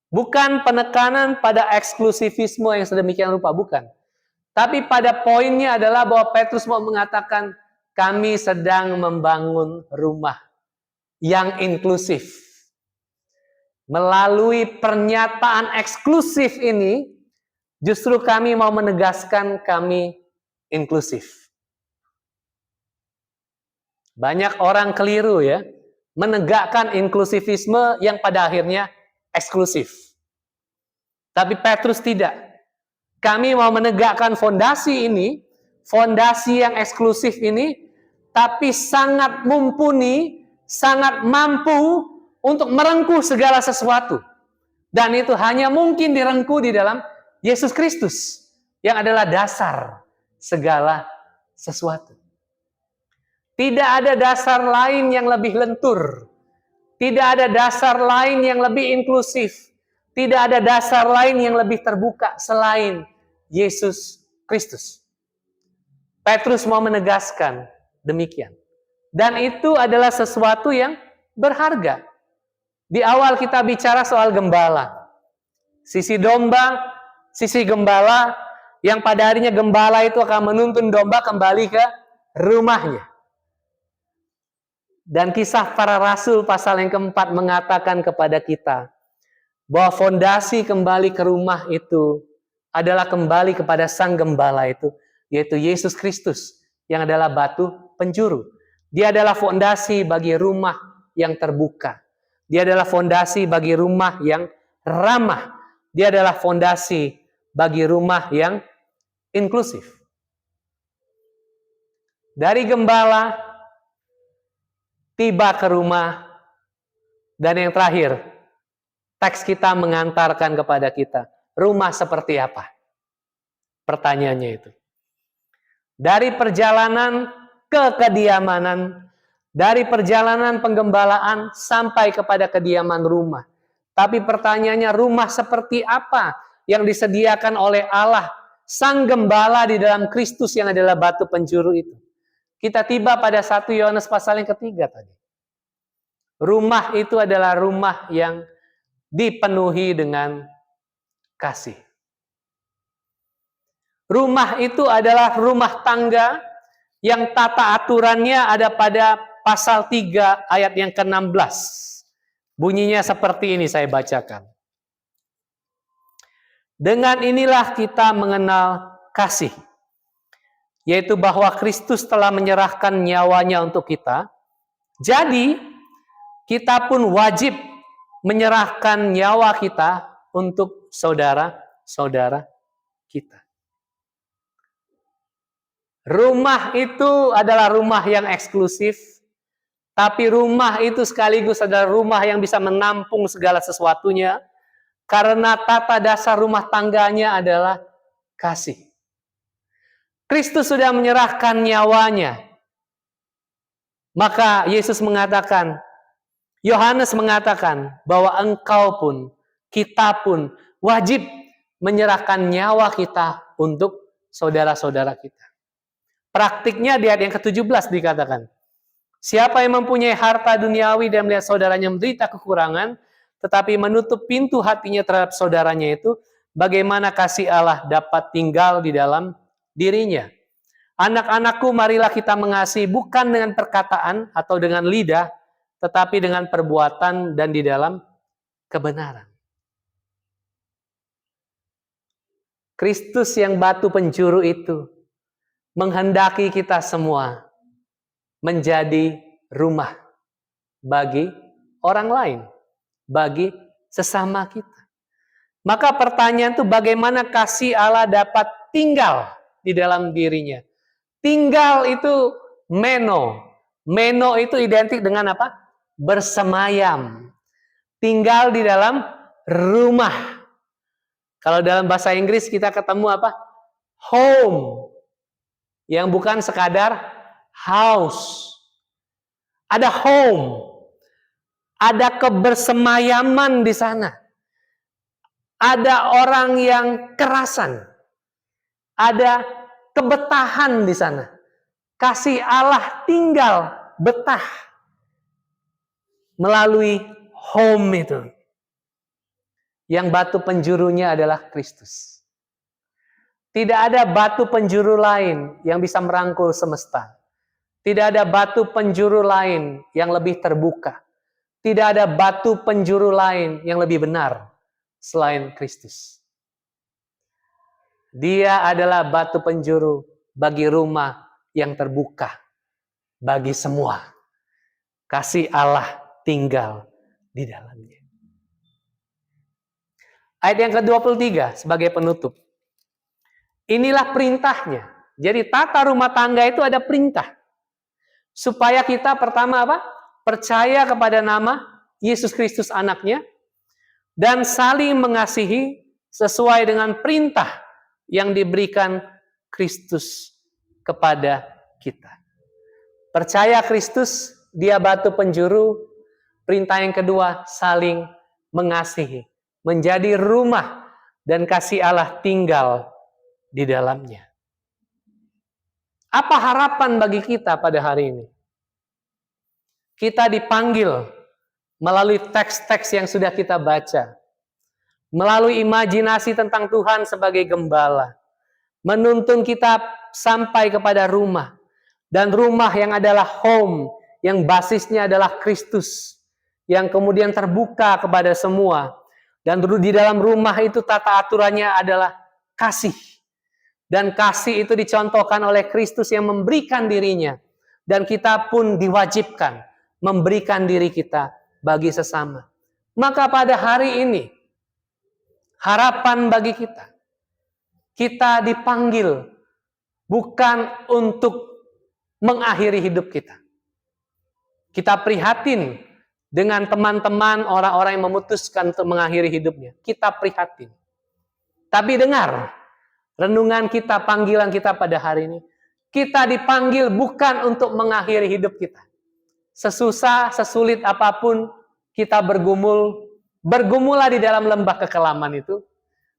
Bukan penekanan pada eksklusivisme yang sedemikian rupa, bukan. Tapi pada poinnya adalah bahwa Petrus mau mengatakan, kami sedang membangun rumah yang inklusif. Melalui pernyataan eksklusif ini, justru kami mau menegaskan kami inklusif. Banyak orang keliru ya, menegakkan inklusivisme yang pada akhirnya eksklusif. Tapi Petrus tidak. Kami mau menegakkan fondasi ini, fondasi yang eksklusif ini, tapi sangat mumpuni, sangat mampu untuk merengkuh segala sesuatu. Dan itu hanya mungkin direngkuh di dalam Yesus Kristus, yang adalah dasar segala sesuatu. Tidak ada dasar lain yang lebih lentur. Tidak ada dasar lain yang lebih inklusif. Tidak ada dasar lain yang lebih terbuka selain Yesus Kristus. Petrus mau menegaskan demikian. Dan itu adalah sesuatu yang berharga. Di awal kita bicara soal gembala. Sisi domba, sisi gembala, yang pada harinya gembala itu akan menuntun domba kembali ke rumahnya. Dan kisah para rasul pasal yang keempat mengatakan kepada kita bahwa fondasi kembali ke rumah itu adalah kembali kepada sang gembala itu, yaitu Yesus Kristus yang adalah batu penjuru. Dia adalah fondasi bagi rumah yang terbuka. Dia adalah fondasi bagi rumah yang ramah. Dia adalah fondasi bagi rumah yang inklusif. Dari gembala tiba ke rumah, dan yang terakhir, teks kita mengantarkan kepada kita, rumah seperti apa? Pertanyaannya itu. Dari perjalanan ke kediamanan, dari perjalanan penggembalaan sampai kepada kediaman rumah. Tapi pertanyaannya, rumah seperti apa yang disediakan oleh Allah, Sang Gembala di dalam Kristus yang adalah batu penjuru itu? Kita tiba pada 1 Yohanes pasal yang ketiga tadi. Rumah itu adalah rumah yang dipenuhi dengan kasih. Rumah itu adalah rumah tangga yang tata aturannya ada pada pasal 3 ayat yang ke-16. Bunyinya seperti ini, saya bacakan. Dengan inilah kita mengenal kasih, yaitu bahwa Kristus telah menyerahkan nyawanya untuk kita. Jadi, kita pun wajib menyerahkan nyawa kita untuk saudara-saudara kita. Rumah itu adalah rumah yang eksklusif, tapi rumah itu sekaligus adalah rumah yang bisa menampung segala sesuatunya, karena tata dasar rumah tangganya adalah kasih. Kristus sudah menyerahkan nyawanya. Maka Yesus mengatakan, Yohanes mengatakan bahwa engkau pun, kita pun wajib menyerahkan nyawa kita untuk saudara-saudara kita. Praktiknya di ayat yang ke-17 dikatakan, siapa yang mempunyai harta duniawi dan melihat saudaranya menderita kekurangan, tetapi menutup pintu hatinya terhadap saudaranya itu, bagaimana kasih Allah dapat tinggal di dalam dirinya? Anak-anakku, marilah kita mengasihi bukan dengan perkataan atau dengan lidah, tetapi dengan perbuatan dan di dalam kebenaran. Kristus yang batu penjuru itu menghendaki kita semua menjadi rumah bagi orang lain, bagi sesama kita. Maka pertanyaan itu, bagaimana kasih Allah dapat tinggal di dalam dirinya? Tinggal itu meno. Meno itu identik dengan apa? Bersemayam. Tinggal di dalam rumah. Kalau dalam bahasa Inggris kita ketemu apa? Home. Yang bukan sekadar house. Ada home. Ada kebersemayaman di sana. Ada orang yang kerasan. Ada kebetahan di sana. Kasih Allah tinggal betah melalui home itu. Yang batu penjurunya adalah Kristus. Tidak ada batu penjuru lain yang bisa merangkul semesta. Tidak ada batu penjuru lain yang lebih terbuka. Tidak ada batu penjuru lain yang lebih benar selain Kristus. Dia adalah batu penjuru bagi rumah yang terbuka bagi semua. Kasih Allah tinggal di dalamnya. Ayat yang ke-23 sebagai penutup. Inilah perintahnya. Jadi tata rumah tangga itu ada perintah. Supaya kita pertama apa? Percaya kepada nama Yesus Kristus anaknya. Dan saling mengasihi sesuai dengan perintah yang diberikan Kristus kepada kita. Percaya Kristus, dia batu penjuru. Perintah yang kedua, saling mengasihi. Menjadi rumah dan kasih Allah tinggal di dalamnya. Apa harapan bagi kita pada hari ini? Kita dipanggil melalui teks-teks yang sudah kita baca. Melalui imajinasi tentang Tuhan sebagai gembala. Menuntun kita sampai kepada rumah. Dan rumah yang adalah home, yang basisnya adalah Kristus. Yang kemudian terbuka kepada semua. Dan di dalam rumah itu tata aturannya adalah kasih. Dan kasih itu dicontohkan oleh Kristus yang memberikan dirinya. Dan kita pun diwajibkan memberikan diri kita bagi sesama. Maka pada hari ini, harapan bagi kita. Kita dipanggil bukan untuk mengakhiri hidup kita. Kita prihatin dengan teman-teman orang-orang yang memutuskan untuk mengakhiri hidupnya. Kita prihatin. Tapi dengar, renungan kita, panggilan kita pada hari ini. Kita dipanggil bukan untuk mengakhiri hidup kita. Sesusah, sesulit apapun kita bergumul, bergumullah di dalam lembah kekelaman itu.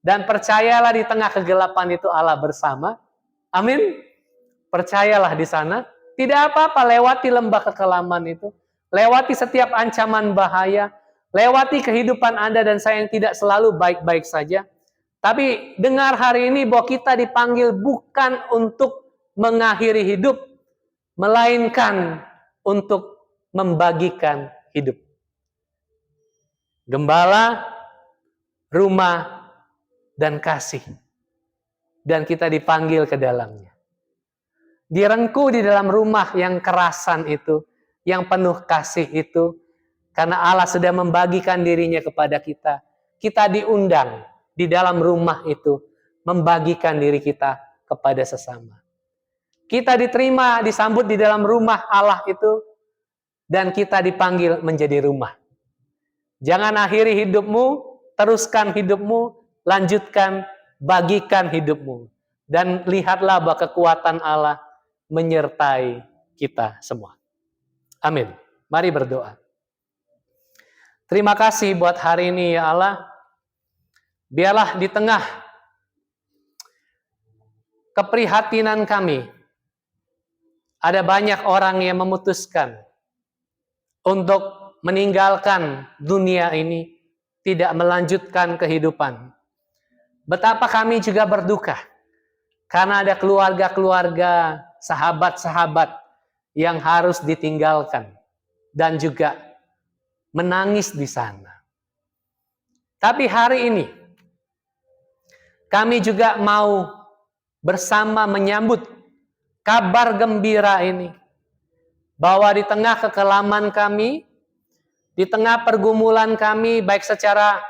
Dan percayalah di tengah kegelapan itu Allah bersama. Amin. Percayalah di sana. Tidak apa-apa, lewati lembah kekelaman itu. Lewati setiap ancaman bahaya. Lewati kehidupan Anda dan saya yang tidak selalu baik-baik saja. Tapi dengar hari ini bahwa kita dipanggil bukan untuk mengakhiri hidup. Melainkan untuk membagikan hidup. Gembala, rumah, dan kasih. Dan kita dipanggil ke dalamnya. Direngkuh di dalam rumah yang kerasan itu, yang penuh kasih itu, karena Allah sudah membagikan dirinya kepada kita. Kita diundang di dalam rumah itu, membagikan diri kita kepada sesama. Kita diterima, disambut di dalam rumah Allah itu, dan kita dipanggil menjadi rumah. Jangan akhiri hidupmu, teruskan hidupmu, lanjutkan, bagikan hidupmu. Dan lihatlah bahwa kekuatan Allah menyertai kita semua. Amin. Mari berdoa. Terima kasih buat hari ini ya Allah. Biarlah di tengah keprihatinan kami, ada banyak orang yang memutuskan untuk meninggalkan dunia ini, tidak melanjutkan kehidupan. Betapa kami juga berduka, karena ada keluarga-keluarga, sahabat-sahabat yang harus ditinggalkan dan juga menangis di sana. Tapi hari ini kami juga mau bersama menyambut kabar gembira ini, bahwa di tengah kekelaman kami, di tengah pergumulan kami, baik secara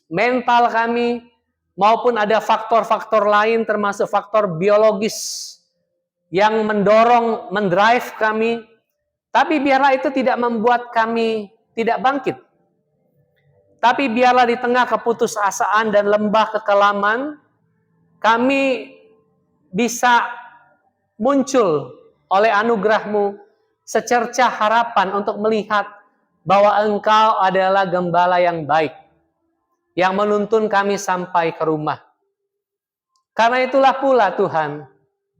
mental kami maupun ada faktor-faktor lain termasuk faktor biologis yang mendorong, mendrive kami, tapi biarlah itu tidak membuat kami tidak bangkit. Tapi biarlah di tengah keputusasaan dan lembah kekelaman, kami bisa muncul oleh anugerah-Mu secercah harapan untuk melihat bahwa Engkau adalah gembala yang baik, yang menuntun kami sampai ke rumah. Karena itulah pula Tuhan,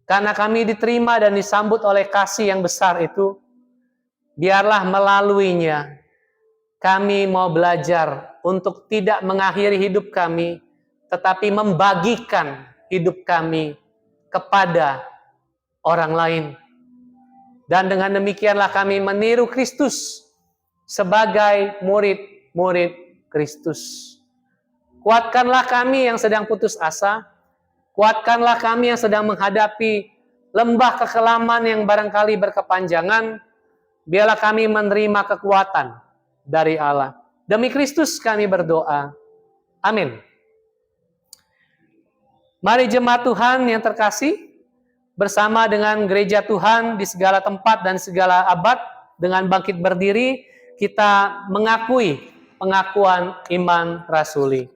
karena kami diterima dan disambut oleh kasih yang besar itu, biarlah melaluinya kami mau belajar untuk tidak mengakhiri hidup kami, tetapi membagikan hidup kami kepada orang lain. Dan dengan demikianlah kami meniru Kristus sebagai murid-murid Kristus. Kuatkanlah kami yang sedang putus asa. Kuatkanlah kami yang sedang menghadapi lembah kekelaman yang barangkali berkepanjangan. Biarlah kami menerima kekuatan dari Allah. Demi Kristus kami berdoa. Amin. Mari jemaat Tuhan yang terkasih, bersama dengan gereja Tuhan di segala tempat dan segala abad, dengan bangkit berdiri, kita mengakui pengakuan iman rasuli.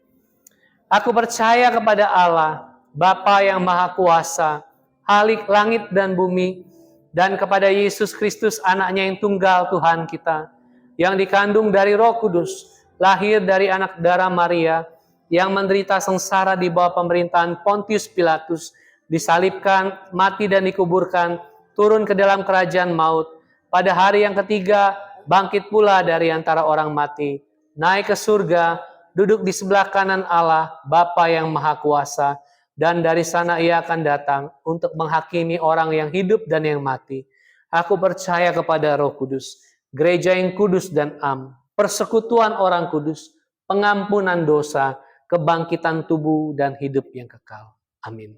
Aku percaya kepada Allah, Bapa yang Maha Kuasa, Khalik langit dan bumi, dan kepada Yesus Kristus, anaknya yang tunggal Tuhan kita, yang dikandung dari Roh Kudus, lahir dari anak darah Maria, yang menderita sengsara di bawah pemerintahan Pontius Pilatus, disalibkan, mati dan dikuburkan, turun ke dalam kerajaan maut. Pada hari yang ketiga, bangkit pula dari antara orang mati, naik ke surga, duduk di sebelah kanan Allah, Bapa yang Maha Kuasa, dan dari sana ia akan datang untuk menghakimi orang yang hidup dan yang mati. Aku percaya kepada Roh Kudus, gereja yang kudus dan am, persekutuan orang kudus, pengampunan dosa, kebangkitan tubuh dan hidup yang kekal. Amin.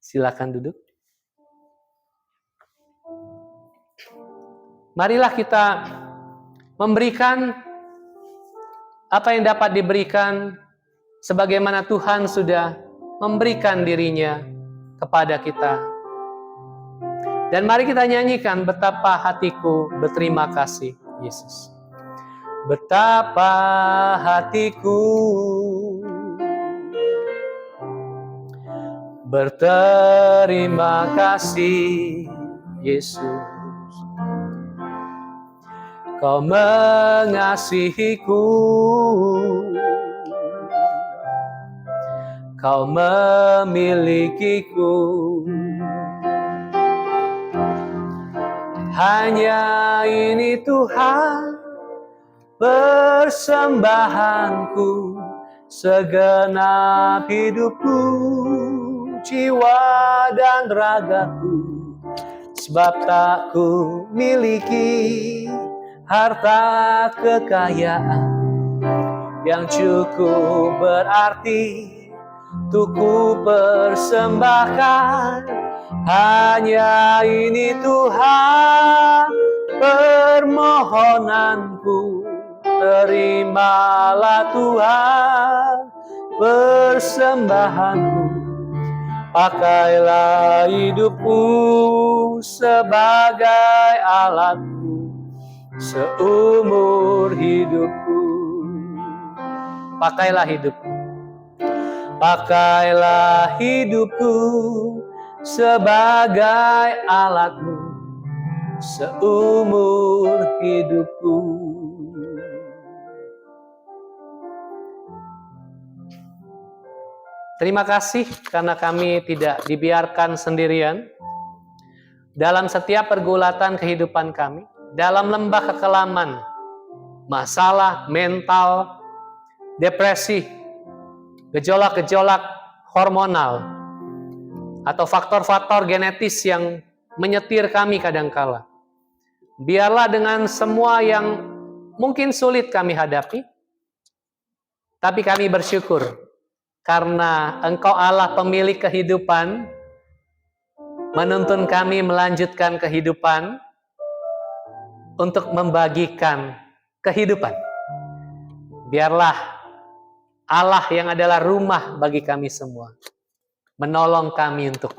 Silakan duduk. Marilah kita memberikan apa yang dapat diberikan sebagaimana Tuhan sudah memberikan dirinya kepada kita. Dan mari kita nyanyikan betapa hatiku berterima kasih Yesus. Betapa hatiku berterima kasih Yesus. Kau mengasihiku, Kau memilikiku. Hanya ini Tuhan persembahanku, segenap hidupku, jiwa dan ragaku, sebab tak ku miliki harta kekayaan yang cukup berarti untuk ku persembahkan. Hanya ini Tuhan permohonanku, terimalah Tuhan persembahanku. Pakailah hidupku sebagai alatku seumur hidupku. Pakailah hidupku, pakailah hidupku sebagai alatmu seumur hidupku. Terima kasih karena kami tidak dibiarkan sendirian dalam setiap pergulatan kehidupan kami, dalam lembah kekelaman, masalah mental, depresi, gejolak-gejolak hormonal, atau faktor-faktor genetis yang menyetir kami kadangkala. Biarlah dengan semua yang mungkin sulit kami hadapi, tapi kami bersyukur karena Engkau Allah pemilik kehidupan, menuntun kami melanjutkan kehidupan untuk membagikan kehidupan. Biarlah Allah yang adalah rumah bagi kami semua menolong kami untuk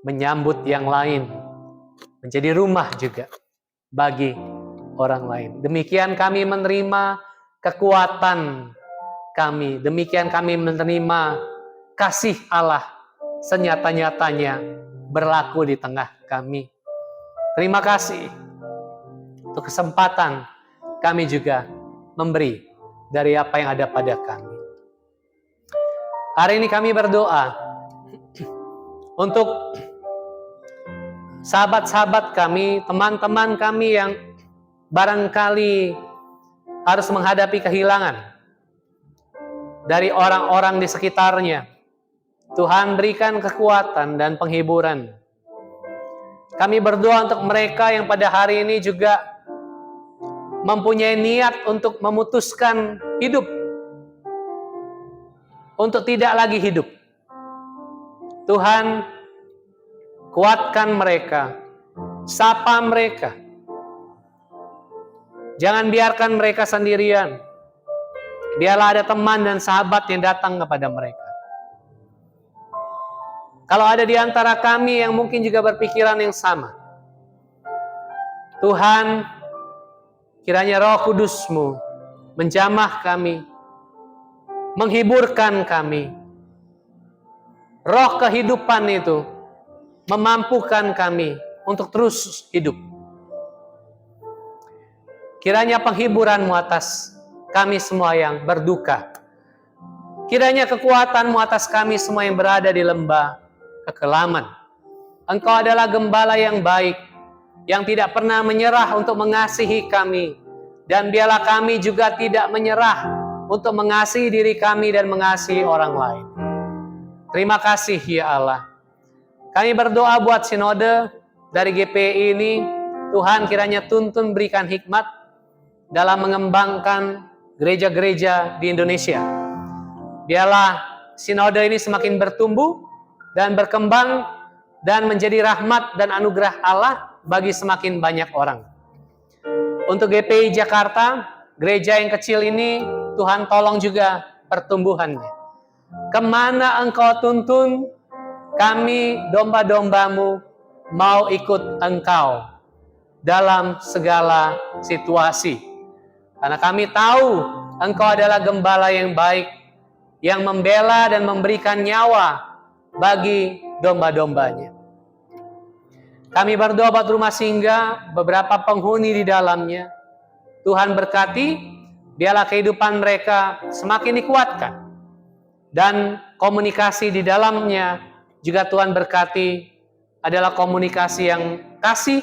menyambut yang lain, menjadi rumah juga bagi orang lain. Demikian kami menerima kekuatan kami, demikian kami menerima kasih Allah senyata-nyatanya berlaku di tengah kami. Terima kasih untuk kesempatan kami juga memberi dari apa yang ada pada kami. Hari ini kami berdoa untuk sahabat-sahabat kami, teman-teman kami yang barangkali harus menghadapi kehilangan dari orang-orang di sekitarnya. Tuhan berikan kekuatan dan penghiburan. Kami berdoa untuk mereka yang pada hari ini juga mempunyai niat untuk memutuskan hidup, untuk tidak lagi hidup. Tuhan, kuatkan mereka, sapa mereka. Jangan biarkan mereka sendirian. Biarlah ada teman dan sahabat yang datang kepada mereka. Kalau ada di antara kami yang mungkin juga berpikiran yang sama, Tuhan, kiranya Roh Kudus-Mu menjamah kami, menghiburkan kami. Roh kehidupan itu memampukan kami untuk terus hidup. Kiranya penghiburan-Mu atas kami semua yang berduka. Kiranya kekuatan-Mu atas kami semua yang berada di lembah kekelaman. Engkau adalah gembala yang baik, yang tidak pernah menyerah untuk mengasihi kami. Dan biarlah kami juga tidak menyerah untuk mengasihi diri kami dan mengasihi orang lain. Terima kasih ya Allah. Kami berdoa buat sinode dari GPI ini. Tuhan kiranya tuntun berikan hikmat dalam mengembangkan gereja-gereja di Indonesia. Biarlah sinode ini semakin bertumbuh dan berkembang dan menjadi rahmat dan anugerah Allah bagi semakin banyak orang. Untuk GPI Jakarta, gereja yang kecil ini, Tuhan tolong juga pertumbuhannya. Kemana Engkau tuntun, kami domba-domba-Mu mau ikut Engkau dalam segala situasi. Karena kami tahu Engkau adalah gembala yang baik, yang membela dan memberikan nyawa bagi domba-dombanya. Kami berdoa buat rumah singgah, beberapa penghuni di dalamnya. Tuhan berkati, biarlah kehidupan mereka semakin dikuatkan. Dan komunikasi di dalamnya juga Tuhan berkati adalah komunikasi yang kasih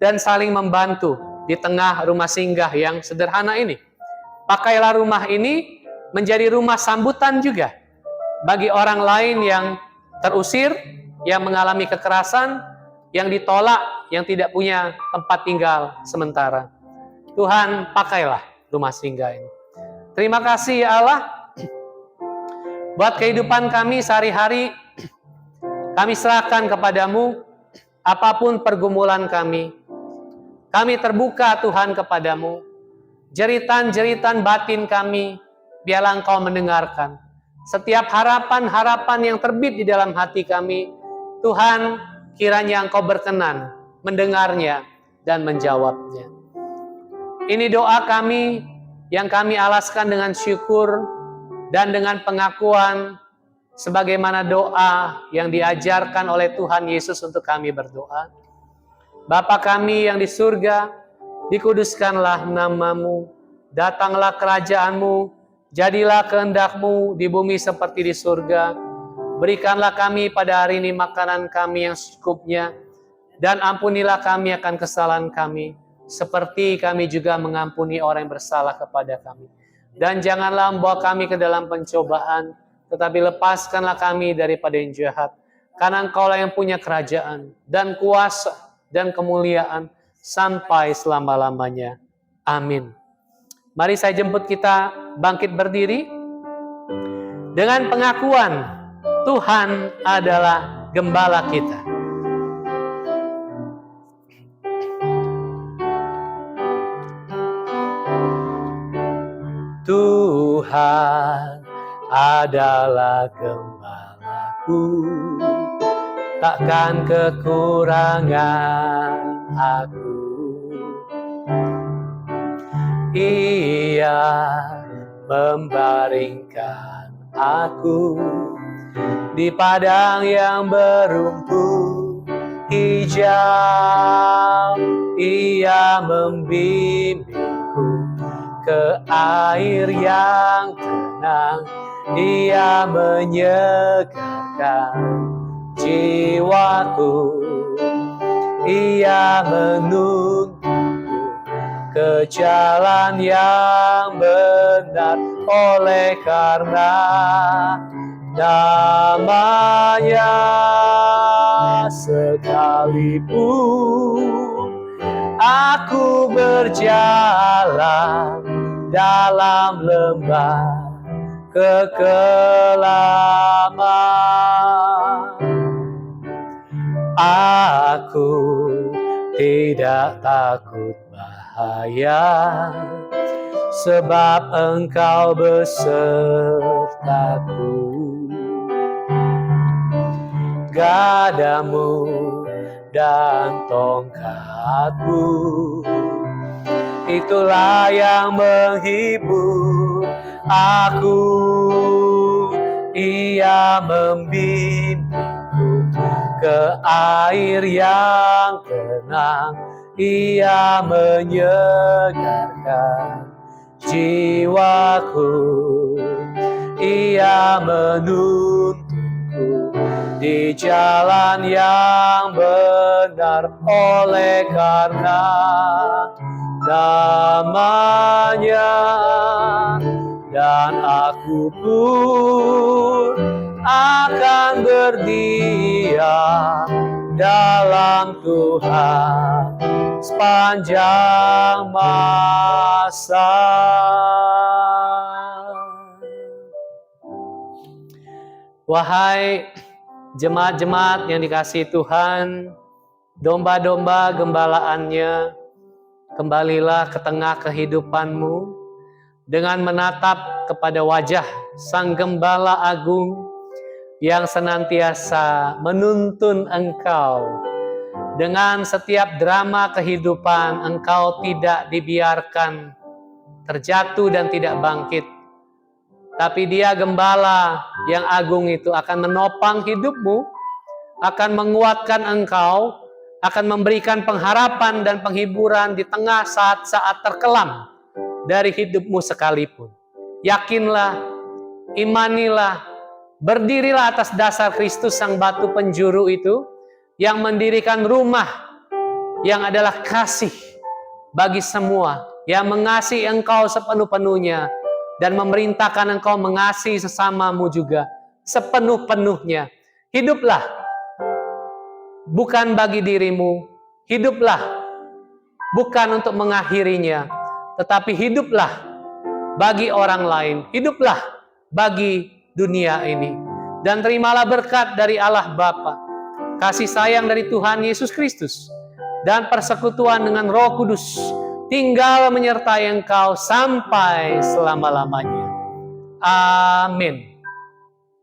dan saling membantu di tengah rumah singgah yang sederhana ini. Pakailah rumah ini menjadi rumah sambutan juga bagi orang lain yang terusir, yang mengalami kekerasan, yang ditolak, yang tidak punya tempat tinggal sementara. Tuhan, pakailah rumah singgah ini. Terima kasih ya Allah, buat kehidupan kami sehari-hari, kami serahkan kepadamu, apapun pergumulan kami. Kami terbuka Tuhan kepadamu. Jeritan-jeritan batin kami, biarlah Engkau mendengarkan. Setiap harapan-harapan yang terbit di dalam hati kami, Tuhan, kiranya Engkau berkenan mendengarnya dan menjawabnya. Ini doa kami yang kami alaskan dengan syukur dan dengan pengakuan sebagaimana doa yang diajarkan oleh Tuhan Yesus untuk kami berdoa. Bapa kami yang di surga, dikuduskanlah nama-Mu, datanglah kerajaan-Mu, jadilah kehendak-Mu di bumi seperti di surga. Berikanlah kami pada hari ini makanan kami yang secukupnya, dan ampunilah kami akan kesalahan kami, seperti kami juga mengampuni orang yang bersalah kepada kami. Dan janganlah membawa kami ke dalam pencobaan, tetapi lepaskanlah kami daripada yang jahat. Karena Engkaulah yang punya kerajaan, dan kuasa, dan kemuliaan, sampai selama-lamanya. Amin. Mari saya jemput kita bangkit berdiri dengan pengakuan Tuhan adalah gembala kita. Tuhan adalah gembalaku, takkan kekurangan aku. Ia membaringkan aku di padang yang berumput hijau. Ia membimbingku ke air yang tenang. Ia menyegarkan jiwaku. Ia menuntunku ke jalan yang benar, oleh karena namanya. Sekalipun aku berjalan dalam lembah kekelaman, aku tidak takut bahaya. cahaya, sebab Engkau besertaku. Gadamu dan tongkatmu, itulah yang menghibur aku. Ia membimbingku ke air yang tenang, Ia menyegarkan jiwaku. Ia menuntunku di jalan yang benar, oleh karena namanya. Dan aku pun akan berdiam dalam Tuhan sepanjang masa. Wahai jemaat-jemaat yang dikasihi Tuhan, domba-domba gembalaannya, kembalilah ke tengah kehidupanmu dengan menatap kepada wajah Sang Gembala Agung yang senantiasa menuntun engkau. Dengan setiap drama kehidupan, engkau tidak dibiarkan terjatuh dan tidak bangkit. Tapi Dia Gembala yang agung itu akan menopang hidupmu, akan menguatkan engkau, akan memberikan pengharapan dan penghiburan di tengah saat-saat terkelam dari hidupmu sekalipun. Yakinlah, imanilah, berdirilah atas dasar Kristus Sang Batu Penjuru itu, yang mendirikan rumah yang adalah kasih bagi semua, yang mengasihi engkau sepenuh-penuhnya, dan memerintahkan engkau mengasihi sesamamu juga sepenuh-penuhnya. Hiduplah bukan bagi dirimu, hiduplah bukan untuk mengakhirinya, tetapi hiduplah bagi orang lain, hiduplah bagi dunia ini. Dan terimalah berkat dari Allah Bapa, kasih sayang dari Tuhan Yesus Kristus, dan persekutuan dengan Roh Kudus tinggal menyertai engkau sampai selama-lamanya. Amin.